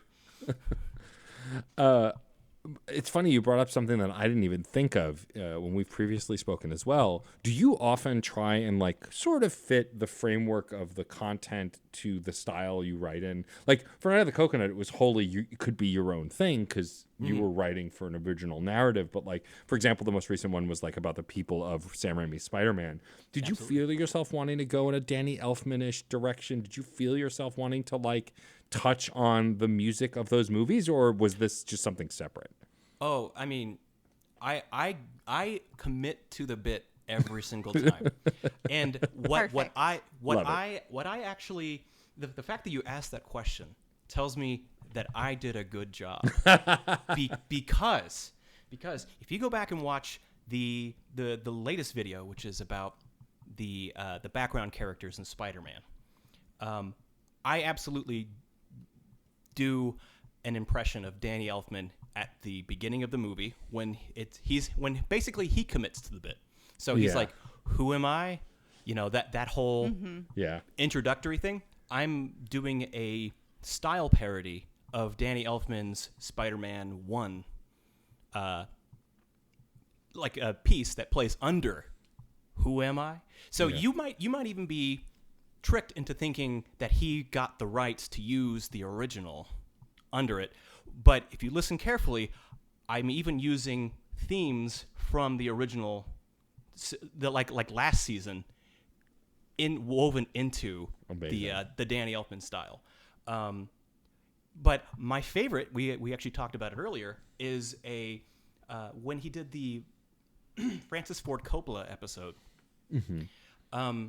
It's funny you brought up something that I didn't even think of when we've previously spoken as well. Do you often try and like sort of fit the framework of the content to the style you write in? Like for Night of the Coconut, it was wholly it could be your own thing because you were writing for an original narrative. But like, for example, the most recent one was like about the people of Sam Raimi's Spider-Man. Did you feel yourself wanting to go in a Danny Elfman-ish direction? Did you feel yourself wanting to like touch on the music of those movies, or was this just something separate? Oh, I mean, I commit to the bit every single time. And what I actually the fact that you asked that question tells me that I did a good job. Because if you go back and watch the latest video, which is about the background characters in Spider-Man, I absolutely do an impression of Danny Elfman at the beginning of the movie when basically he commits to the bit. So he's like, "Who am I?" You know, that whole introductory thing. I'm doing a style parody of Danny Elfman's Spider-Man 1, like a piece that plays under "Who am I?" So you might even be tricked into thinking that he got the rights to use the original under it. But if you listen carefully, I'm even using themes from the original, like last season, woven into the Danny Elfman style. But my favorite, we actually talked about it earlier, is when he did the Francis Ford Coppola episode. Mm-hmm.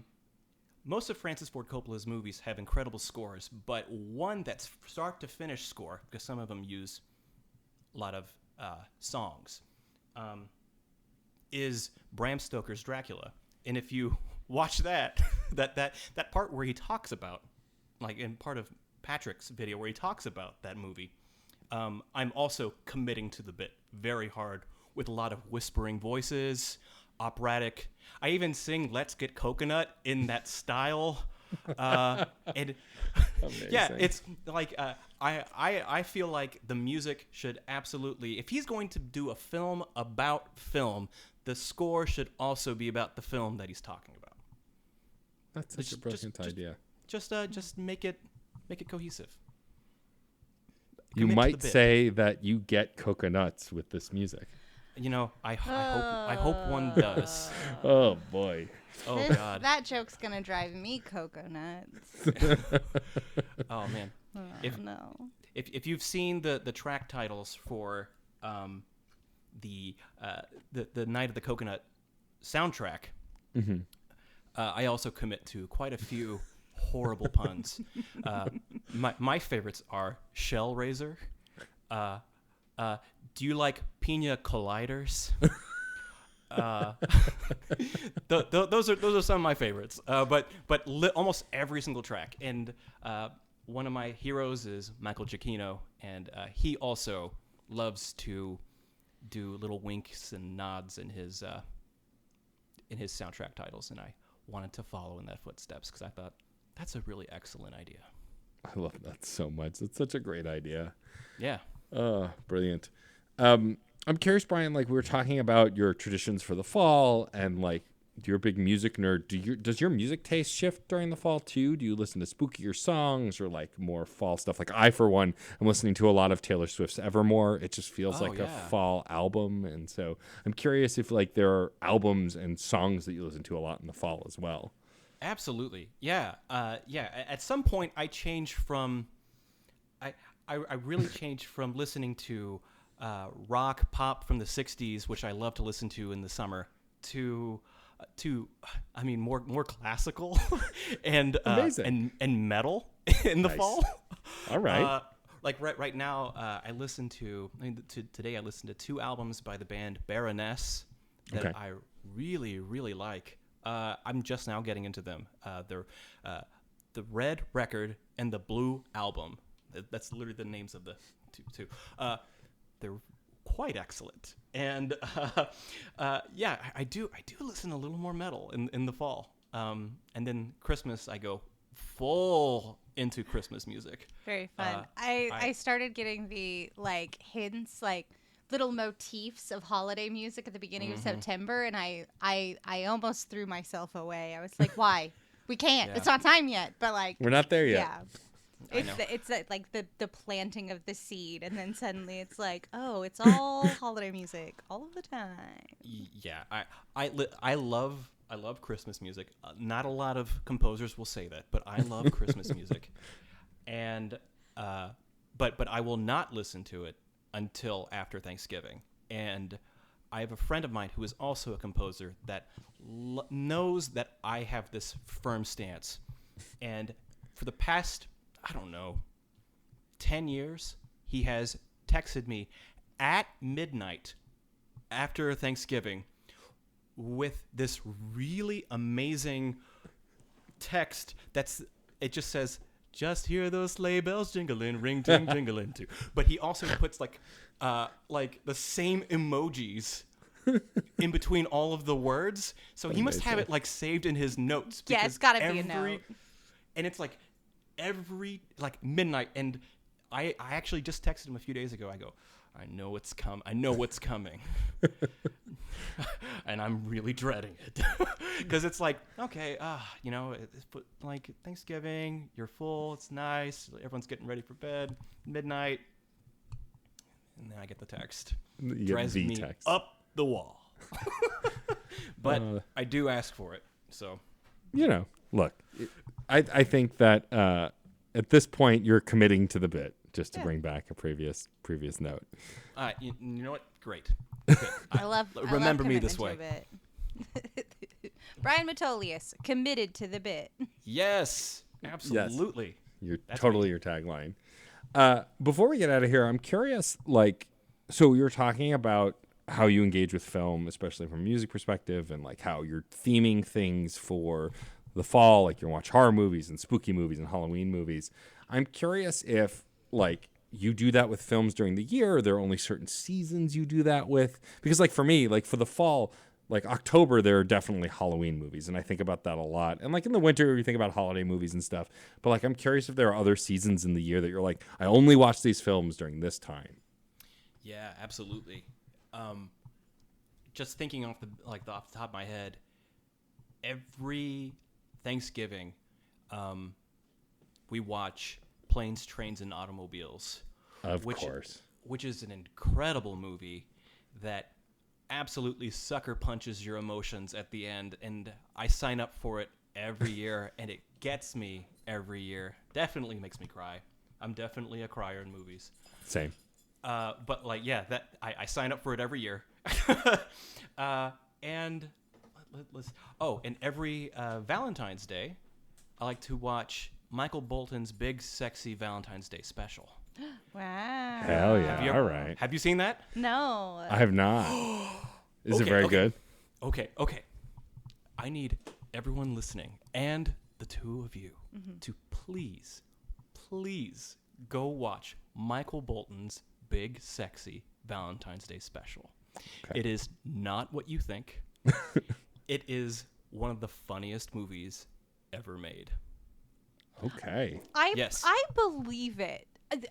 Most of Francis Ford Coppola's movies have incredible scores, but one that's start to finish score, because some of them use a lot of songs, is Bram Stoker's Dracula. And if you watch that part where he talks about, like in part of Patrick's video where he talks about that movie, I'm also committing to the bit very hard with a lot of whispering voices, operatic. I even sing "Let's Get Coconut" in that style. And yeah, it's like I feel like the music should absolutely, if he's going to do a film about film, the score should also be about the film that he's talking about. That's such a brilliant idea. Just make it cohesive. You might say that you get coconuts with this music. You know, I hope one does. Oh boy. Oh God. That joke's gonna drive me coconuts. Oh man. No. If you've seen the track titles for the Night of the Coconut soundtrack, mm-hmm. I also commit to quite a few horrible puns. My favorites are Shell Razor. Do you like pina colliders? Those are some of my favorites. But almost every single track. And one of my heroes is Michael Giacchino, and he also loves to do little winks and nods in his soundtrack titles, and I wanted to follow in that footsteps because I thought that's a really excellent idea. I love that so much. It's such a great idea. Yeah. Brilliant. I'm curious, Brian, like we were talking about your traditions for the fall, and like you're a big music nerd. Does your music taste shift during the fall too? Do you listen to spookier songs or like more fall stuff? Like I, for one, am listening to a lot of Taylor Swift's Evermore. It just feels like a fall album. And so I'm curious if like there are albums and songs that you listen to a lot in the fall as well. Absolutely. Yeah. At some point I changed from, I really changed from listening to rock pop from the 60s, which I love to listen to in the summer, to I mean more classical and metal in the fall. All right. Like right now I listened to today I listened to 2 albums by the band Baroness that I really like. I'm just now getting into them. They're the Red Record and the Blue Album. That's literally the names of the two. They're quite excellent, and I do listen a little more metal in the fall, and then Christmas I go full into Christmas music. Very fun. I started getting the like hints, like little motifs of holiday music at the beginning of September, and I almost threw myself away. I was like, why? We can't. Yeah. It's not time yet. But like, we're not there yet. Yeah. It's like the planting of the seed, and then suddenly it's like, oh, it's all holiday music all of the time. Yeah, I love Christmas music. Not a lot of composers will say that, but I love Christmas music, and but I will not listen to it until after Thanksgiving. And I have a friend of mine who is also a composer that knows that I have this firm stance, and for the past, I don't know, 10 years, he has texted me at midnight after Thanksgiving with this really amazing text it just says, just hear those sleigh bells jingling, ring ting jingling too. But he also puts like the same emojis in between all of the words. So he must have it like saved in his notes. Yeah, it's gotta be a note. And it's like every like midnight. And I actually just texted him a few days ago. I go, I know what's coming. And I'm really dreading it. Because it's like, okay, it's like Thanksgiving, you're full, it's nice, everyone's getting ready for bed, midnight. And then I get the text. Drives me up the wall. But I do ask for it, so. Look, I think that at this point you're committing to the bit. Just to bring back a previous note. You know what? Great. Okay. Remember me this way. Brian Metolius, committed to the bit. Yes, absolutely. Yes. That's totally your tagline. Before we get out of here, I'm curious, so you're talking about how you engage with film, especially from a music perspective, and like how you're theming things for the fall, like you watch horror movies and spooky movies and Halloween movies. I'm curious if you do that with films during the year, or there are only certain seasons you do that with? Because for me, for the fall, October, there are definitely Halloween movies, and I think about that a lot. And in the winter, you think about holiday movies and stuff. But I'm curious if there are other seasons in the year that you're like, I only watch these films during this time. Yeah, absolutely. Just thinking off the top of my head, every Thanksgiving, we watch Planes, Trains, and Automobiles. Of course. Which is an incredible movie that absolutely sucker punches your emotions at the end. And I sign up for it every year, and it gets me every year. Definitely makes me cry. I'm definitely a crier in movies. Same. But I sign up for it every year. And every Valentine's Day, I like to watch Michael Bolton's Big Sexy Valentine's Day Special. Wow. Hell yeah. All right. Have you seen that? No. I have not. Is it very good? Okay. I need everyone listening and the two of you to please go watch Michael Bolton's Big Sexy Valentine's Day Special. Okay. It is not what you think. It is one of the funniest movies ever made. Okay. Yes. I believe it.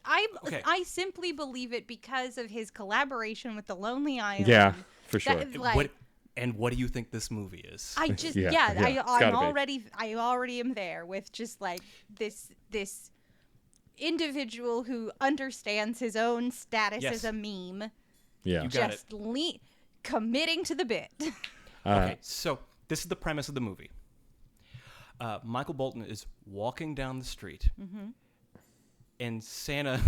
I simply believe it because of his collaboration with The Lonely Island. Yeah, for sure. What do you think this movie is? I just I already am there with just this individual who understands his own status as a meme. Yeah. You got just committing to the bit. Okay, so this is the premise of the movie. Michael Bolton is walking down the street, and Santa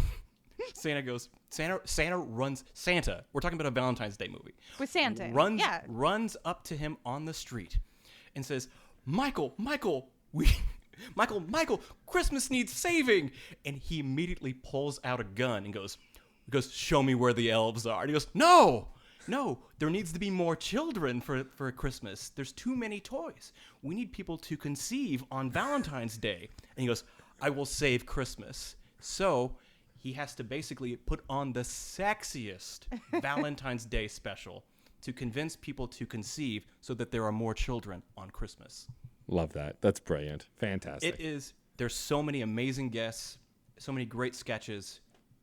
runs. Santa, we're talking about a Valentine's Day movie. With Santa, runs up to him on the street, and says, Michael, Christmas needs saving. And he immediately pulls out a gun and goes, show me where the elves are. And he goes, no, there needs to be more children for Christmas. There's too many toys. We need people to conceive on Valentine's Day. And he goes, I will save Christmas. So he has to basically put on the sexiest Valentine's Day special to convince people to conceive so that there are more children on Christmas. Love that. That's brilliant. Fantastic. It is. There's so many amazing guests, so many great sketches,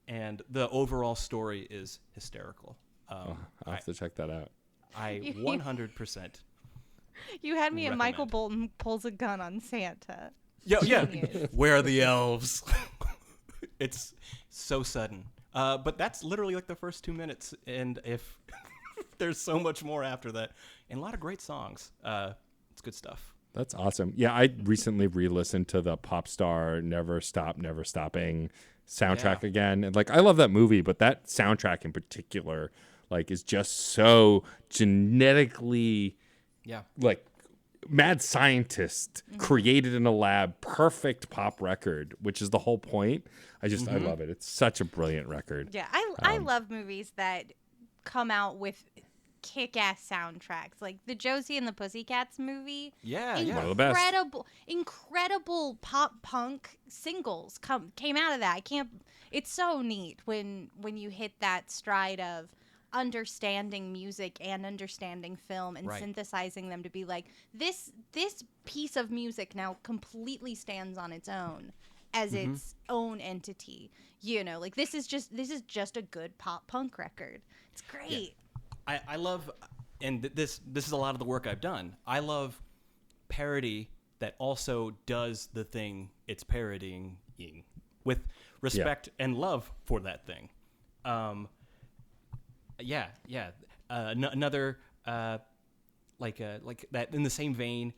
and the overall story is hysterical. I'll have to check that out. I 100%. You had me at Michael Bolton pulls a gun on Santa. Yeah. Where are the elves? It's so sudden. But that's literally the first 2 minutes. And if there's so much more after that, and a lot of great songs. It's good stuff. That's awesome. Yeah, I recently re-listened to the Pop Star Never Stop, Never Stopping soundtrack again. And I love that movie, but that soundtrack in particular is just so genetically mad scientist created in a lab, perfect pop record, which is the whole point. I love it. It's such a brilliant record. Yeah, I love movies that come out with kick-ass soundtracks, like the Josie and the Pussycats movie. Yeah, One of the best. Incredible pop punk singles came out of that. It's so neat when you hit that stride of understanding music and understanding film and synthesizing them to be like, this piece of music now completely stands on its own as its own entity. Like this is just a good pop punk record. It's great. Yeah. I love, and this is a lot of the work I've done. I love parody that also does the thing it's parodying with respect and love for that thing. Another like that in the same vein.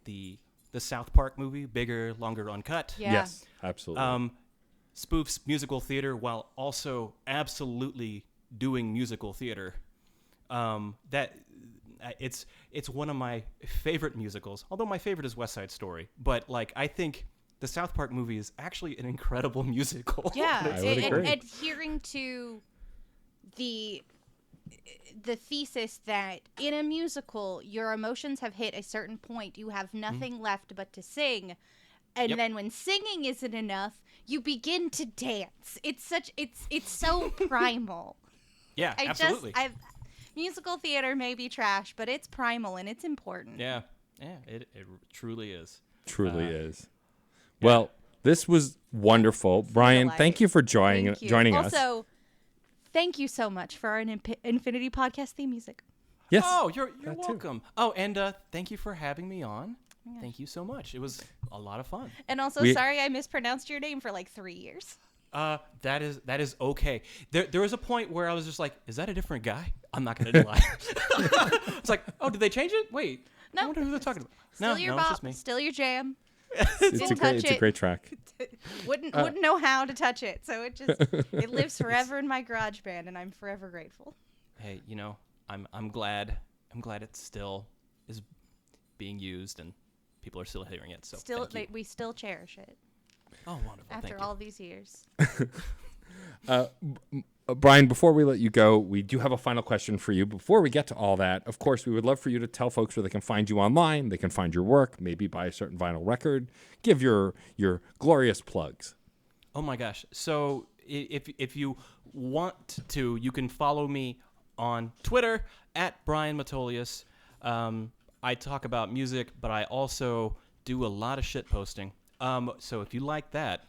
The South Park movie, Bigger, Longer, Uncut. Yeah. Yes, absolutely. Spoofs musical theater while also absolutely doing musical theater. It's one of my favorite musicals. Although my favorite is West Side Story, but like I think the South Park movie is actually an incredible musical. Yeah, I would agree. adhering to the thesis that in a musical your emotions have hit a certain point, you have nothing left but to sing, and then when singing isn't enough, you begin to dance. It's so primal. Yeah, absolutely. Musical theater may be trash, but it's primal and it's important. Yeah, it truly is. Truly is. Well, this was wonderful. Brian, thank you for joining us. Also, thank you so much for our Infinity Podcast theme music. Yes. Oh, you're welcome. Oh, and thank you for having me on. Yeah. Thank you so much. It was a lot of fun. And also, sorry I mispronounced your name for like 3 years. That is okay. There was a point where I was just like, is that a different guy? I'm not gonna lie. It's like, oh, did they change it? Wait, No. I wonder who they're talking about. Still your it's bop, just me. still your jam. It's a great track. Wouldn't know how to touch it, so it lives forever in my garage band, and I'm forever grateful. Hey, I'm glad it still is being used and people are still hearing it. So We still cherish it oh, wonderful! after all these years. Brian, before we let you go, we do have a final question for you. Before we get to all that, of course, we would love for you to tell folks where they can find you online, they can find your work, maybe buy a certain vinyl record. Give your glorious plugs. Oh my gosh! So if you want to, you can follow me on Twitter at Brian Metolius. I talk about music, but I also do a lot of shit posting. So if you like that.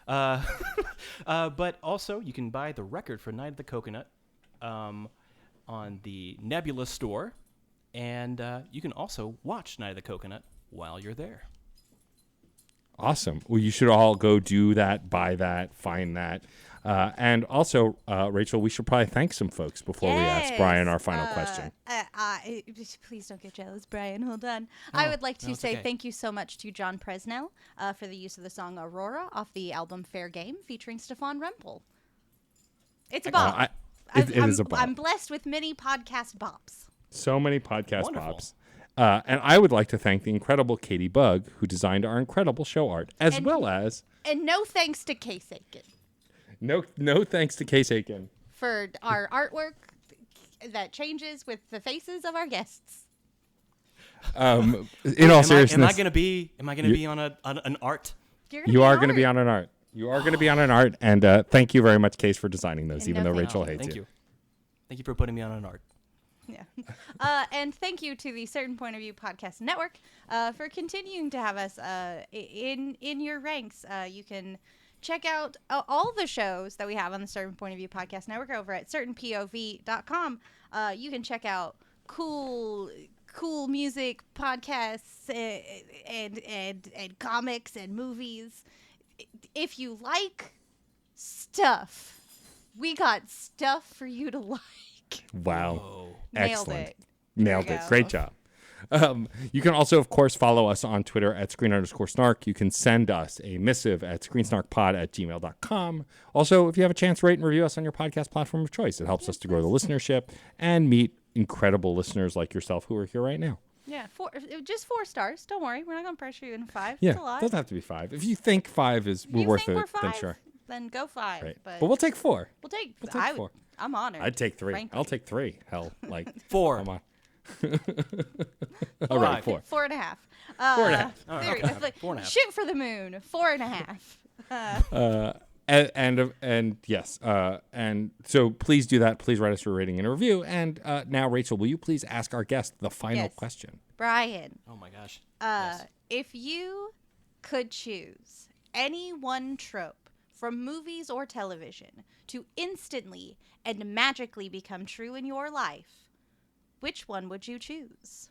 But also, you can buy the record for Night of the Coconut on the Nebula store, and you can also watch Night of the Coconut while you're there. Awesome. Well, you should all go do that, buy that, find that. And also, Rachel, we should probably thank some folks before we ask Brian our final question. Please don't get jealous, Brian. Hold on. I would like to say thank you so much to John Presnell for the use of the song Aurora off the album Fair Game featuring Stefan Rempel. It's a bop. It is a bop. I'm blessed with many podcast bops. So many podcast Wonderful. bops. And I would like to thank the incredible Katie Bugg, who designed our incredible show art, as well as... And no thanks to Case Aiken. No thanks to Case Aiken. For our artwork that changes with the faces of our guests. In all seriousness... Am I going to be on an art? You are going to be on an art. You are going to be on an art. And thank you very much, Case, for designing those, even though Rachel hates Thank you. you. Thank you for putting me on an art. Yeah. And thank you to the Certain Point of View Podcast Network for continuing to have us in your ranks. You can check out all the shows that we have on the Certain Point of View Podcast Network over at certainpov.com. You can check out cool music podcasts and comics and movies. If you like stuff, we got stuff for you to like. Wow. Whoa. Excellent. Nailed Nailed it. it. Great job. You can also, of course, follow us on Twitter at @screen_snark. You can send us a missive at screensnarkpod@gmail.com. Also, if you have a chance, rate and review us on your podcast platform of choice. It helps us to grow the listenership and meet incredible listeners like yourself who are here right now. Yeah, just 4 stars. Don't worry, we're not gonna pressure you into 5. Yeah, It's a lot. doesn't have to be 5. If you think 5 is If you worth think it, we're 5, then sure. then go 5. Right. But we'll take 4. we'll take 4. I'm honored. I'd take 3. frankly. I'll take 3. Hell, like 4. Come on. All right, 4. 4.5. 4.5. All right, There okay. you go. 4.5. Shoot for the moon. 4.5. And yes, and so please do that. Please write us a rating and a review. And now, Rachel, will you please ask our guest the final Yes. question? Brian, Oh my gosh. if you could choose any one trope from movies or television to instantly and magically become true in your life, which one would you choose?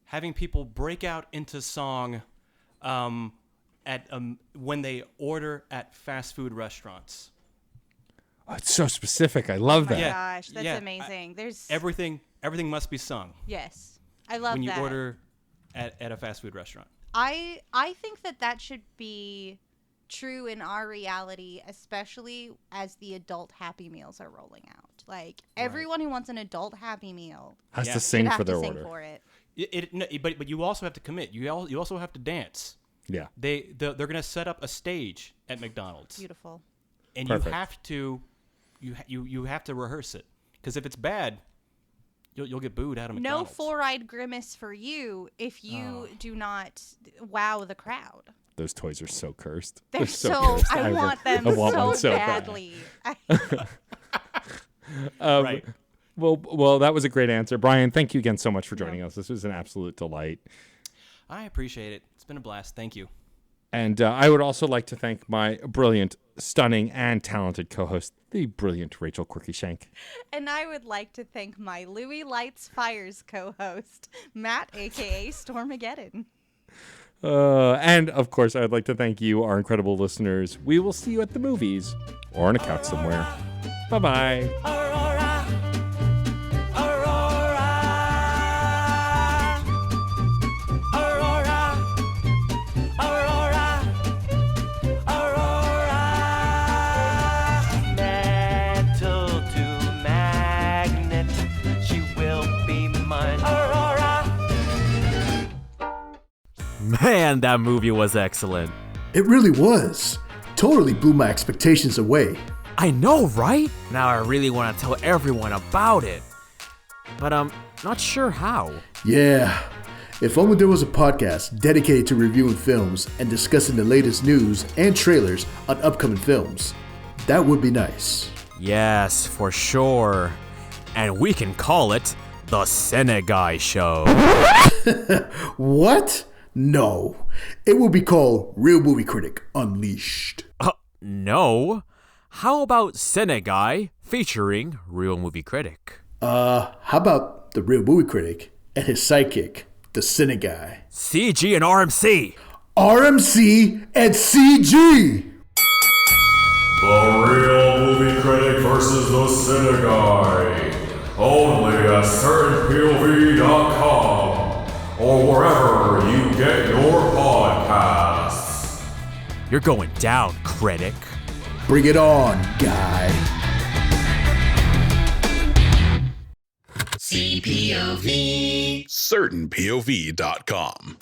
Having people break out into song at when they order at fast food restaurants. Oh, it's so specific. I love Oh my that. gosh, that's Yeah, amazing. There's Everything must be sung yes, I love when you that. order at a fast food restaurant. I think that should be true in our reality, especially as the adult Happy Meals are rolling out. Like everyone who wants an adult Happy Meal Has Yeah. to should sing have for to their sing order. for it. But you also have to commit. You also have to dance. Yeah. They're gonna set up a stage at McDonald's, Beautiful. and Perfect. you have to rehearse it, because if it's bad, you'll get booed out of No McDonald's. four-eyed grimace for you if you do not wow the crowd. Those toys are so cursed. They're so so cursed. I want them I want one so so bad. badly. Right. Well, that was a great answer. Brian, thank you again so much for joining us. This was an absolute delight. I appreciate it. It's been a blast. Thank you. And I would also like to thank my brilliant, stunning, and talented co-host, the brilliant Rachel Quirky Shank. And I would like to thank my Louis Lights Fires co-host, Matt, a.k.a. Stormageddon. And, of course, I'd like to thank you, our incredible listeners. We will see you at the movies or on a couch somewhere. Bye-bye. Aurora, Aurora, Aurora, Aurora, Aurora. Metal to magnet, she will be mine. Aurora. Man, that movie was excellent. It really was. Totally blew my expectations away. I know, right? Now I really want to tell everyone about it. But I'm not sure how. Yeah. If only there was a podcast dedicated to reviewing films and discussing the latest news and trailers on upcoming films. That would be nice. Yes, for sure. And we can call it The Cineguy Show. What? No. It will be called Real Movie Critic Unleashed. No. How about Cineguy featuring Real Movie Critic? How about the Real Movie Critic and his sidekick, the Cine Guy? CG and RMC. RMC and CG! The Real Movie Critic versus the Cineguy. Only at CertainPOV.com or wherever you get your podcasts. You're going down, critic. Bring it on, guy. CertainPOV.com.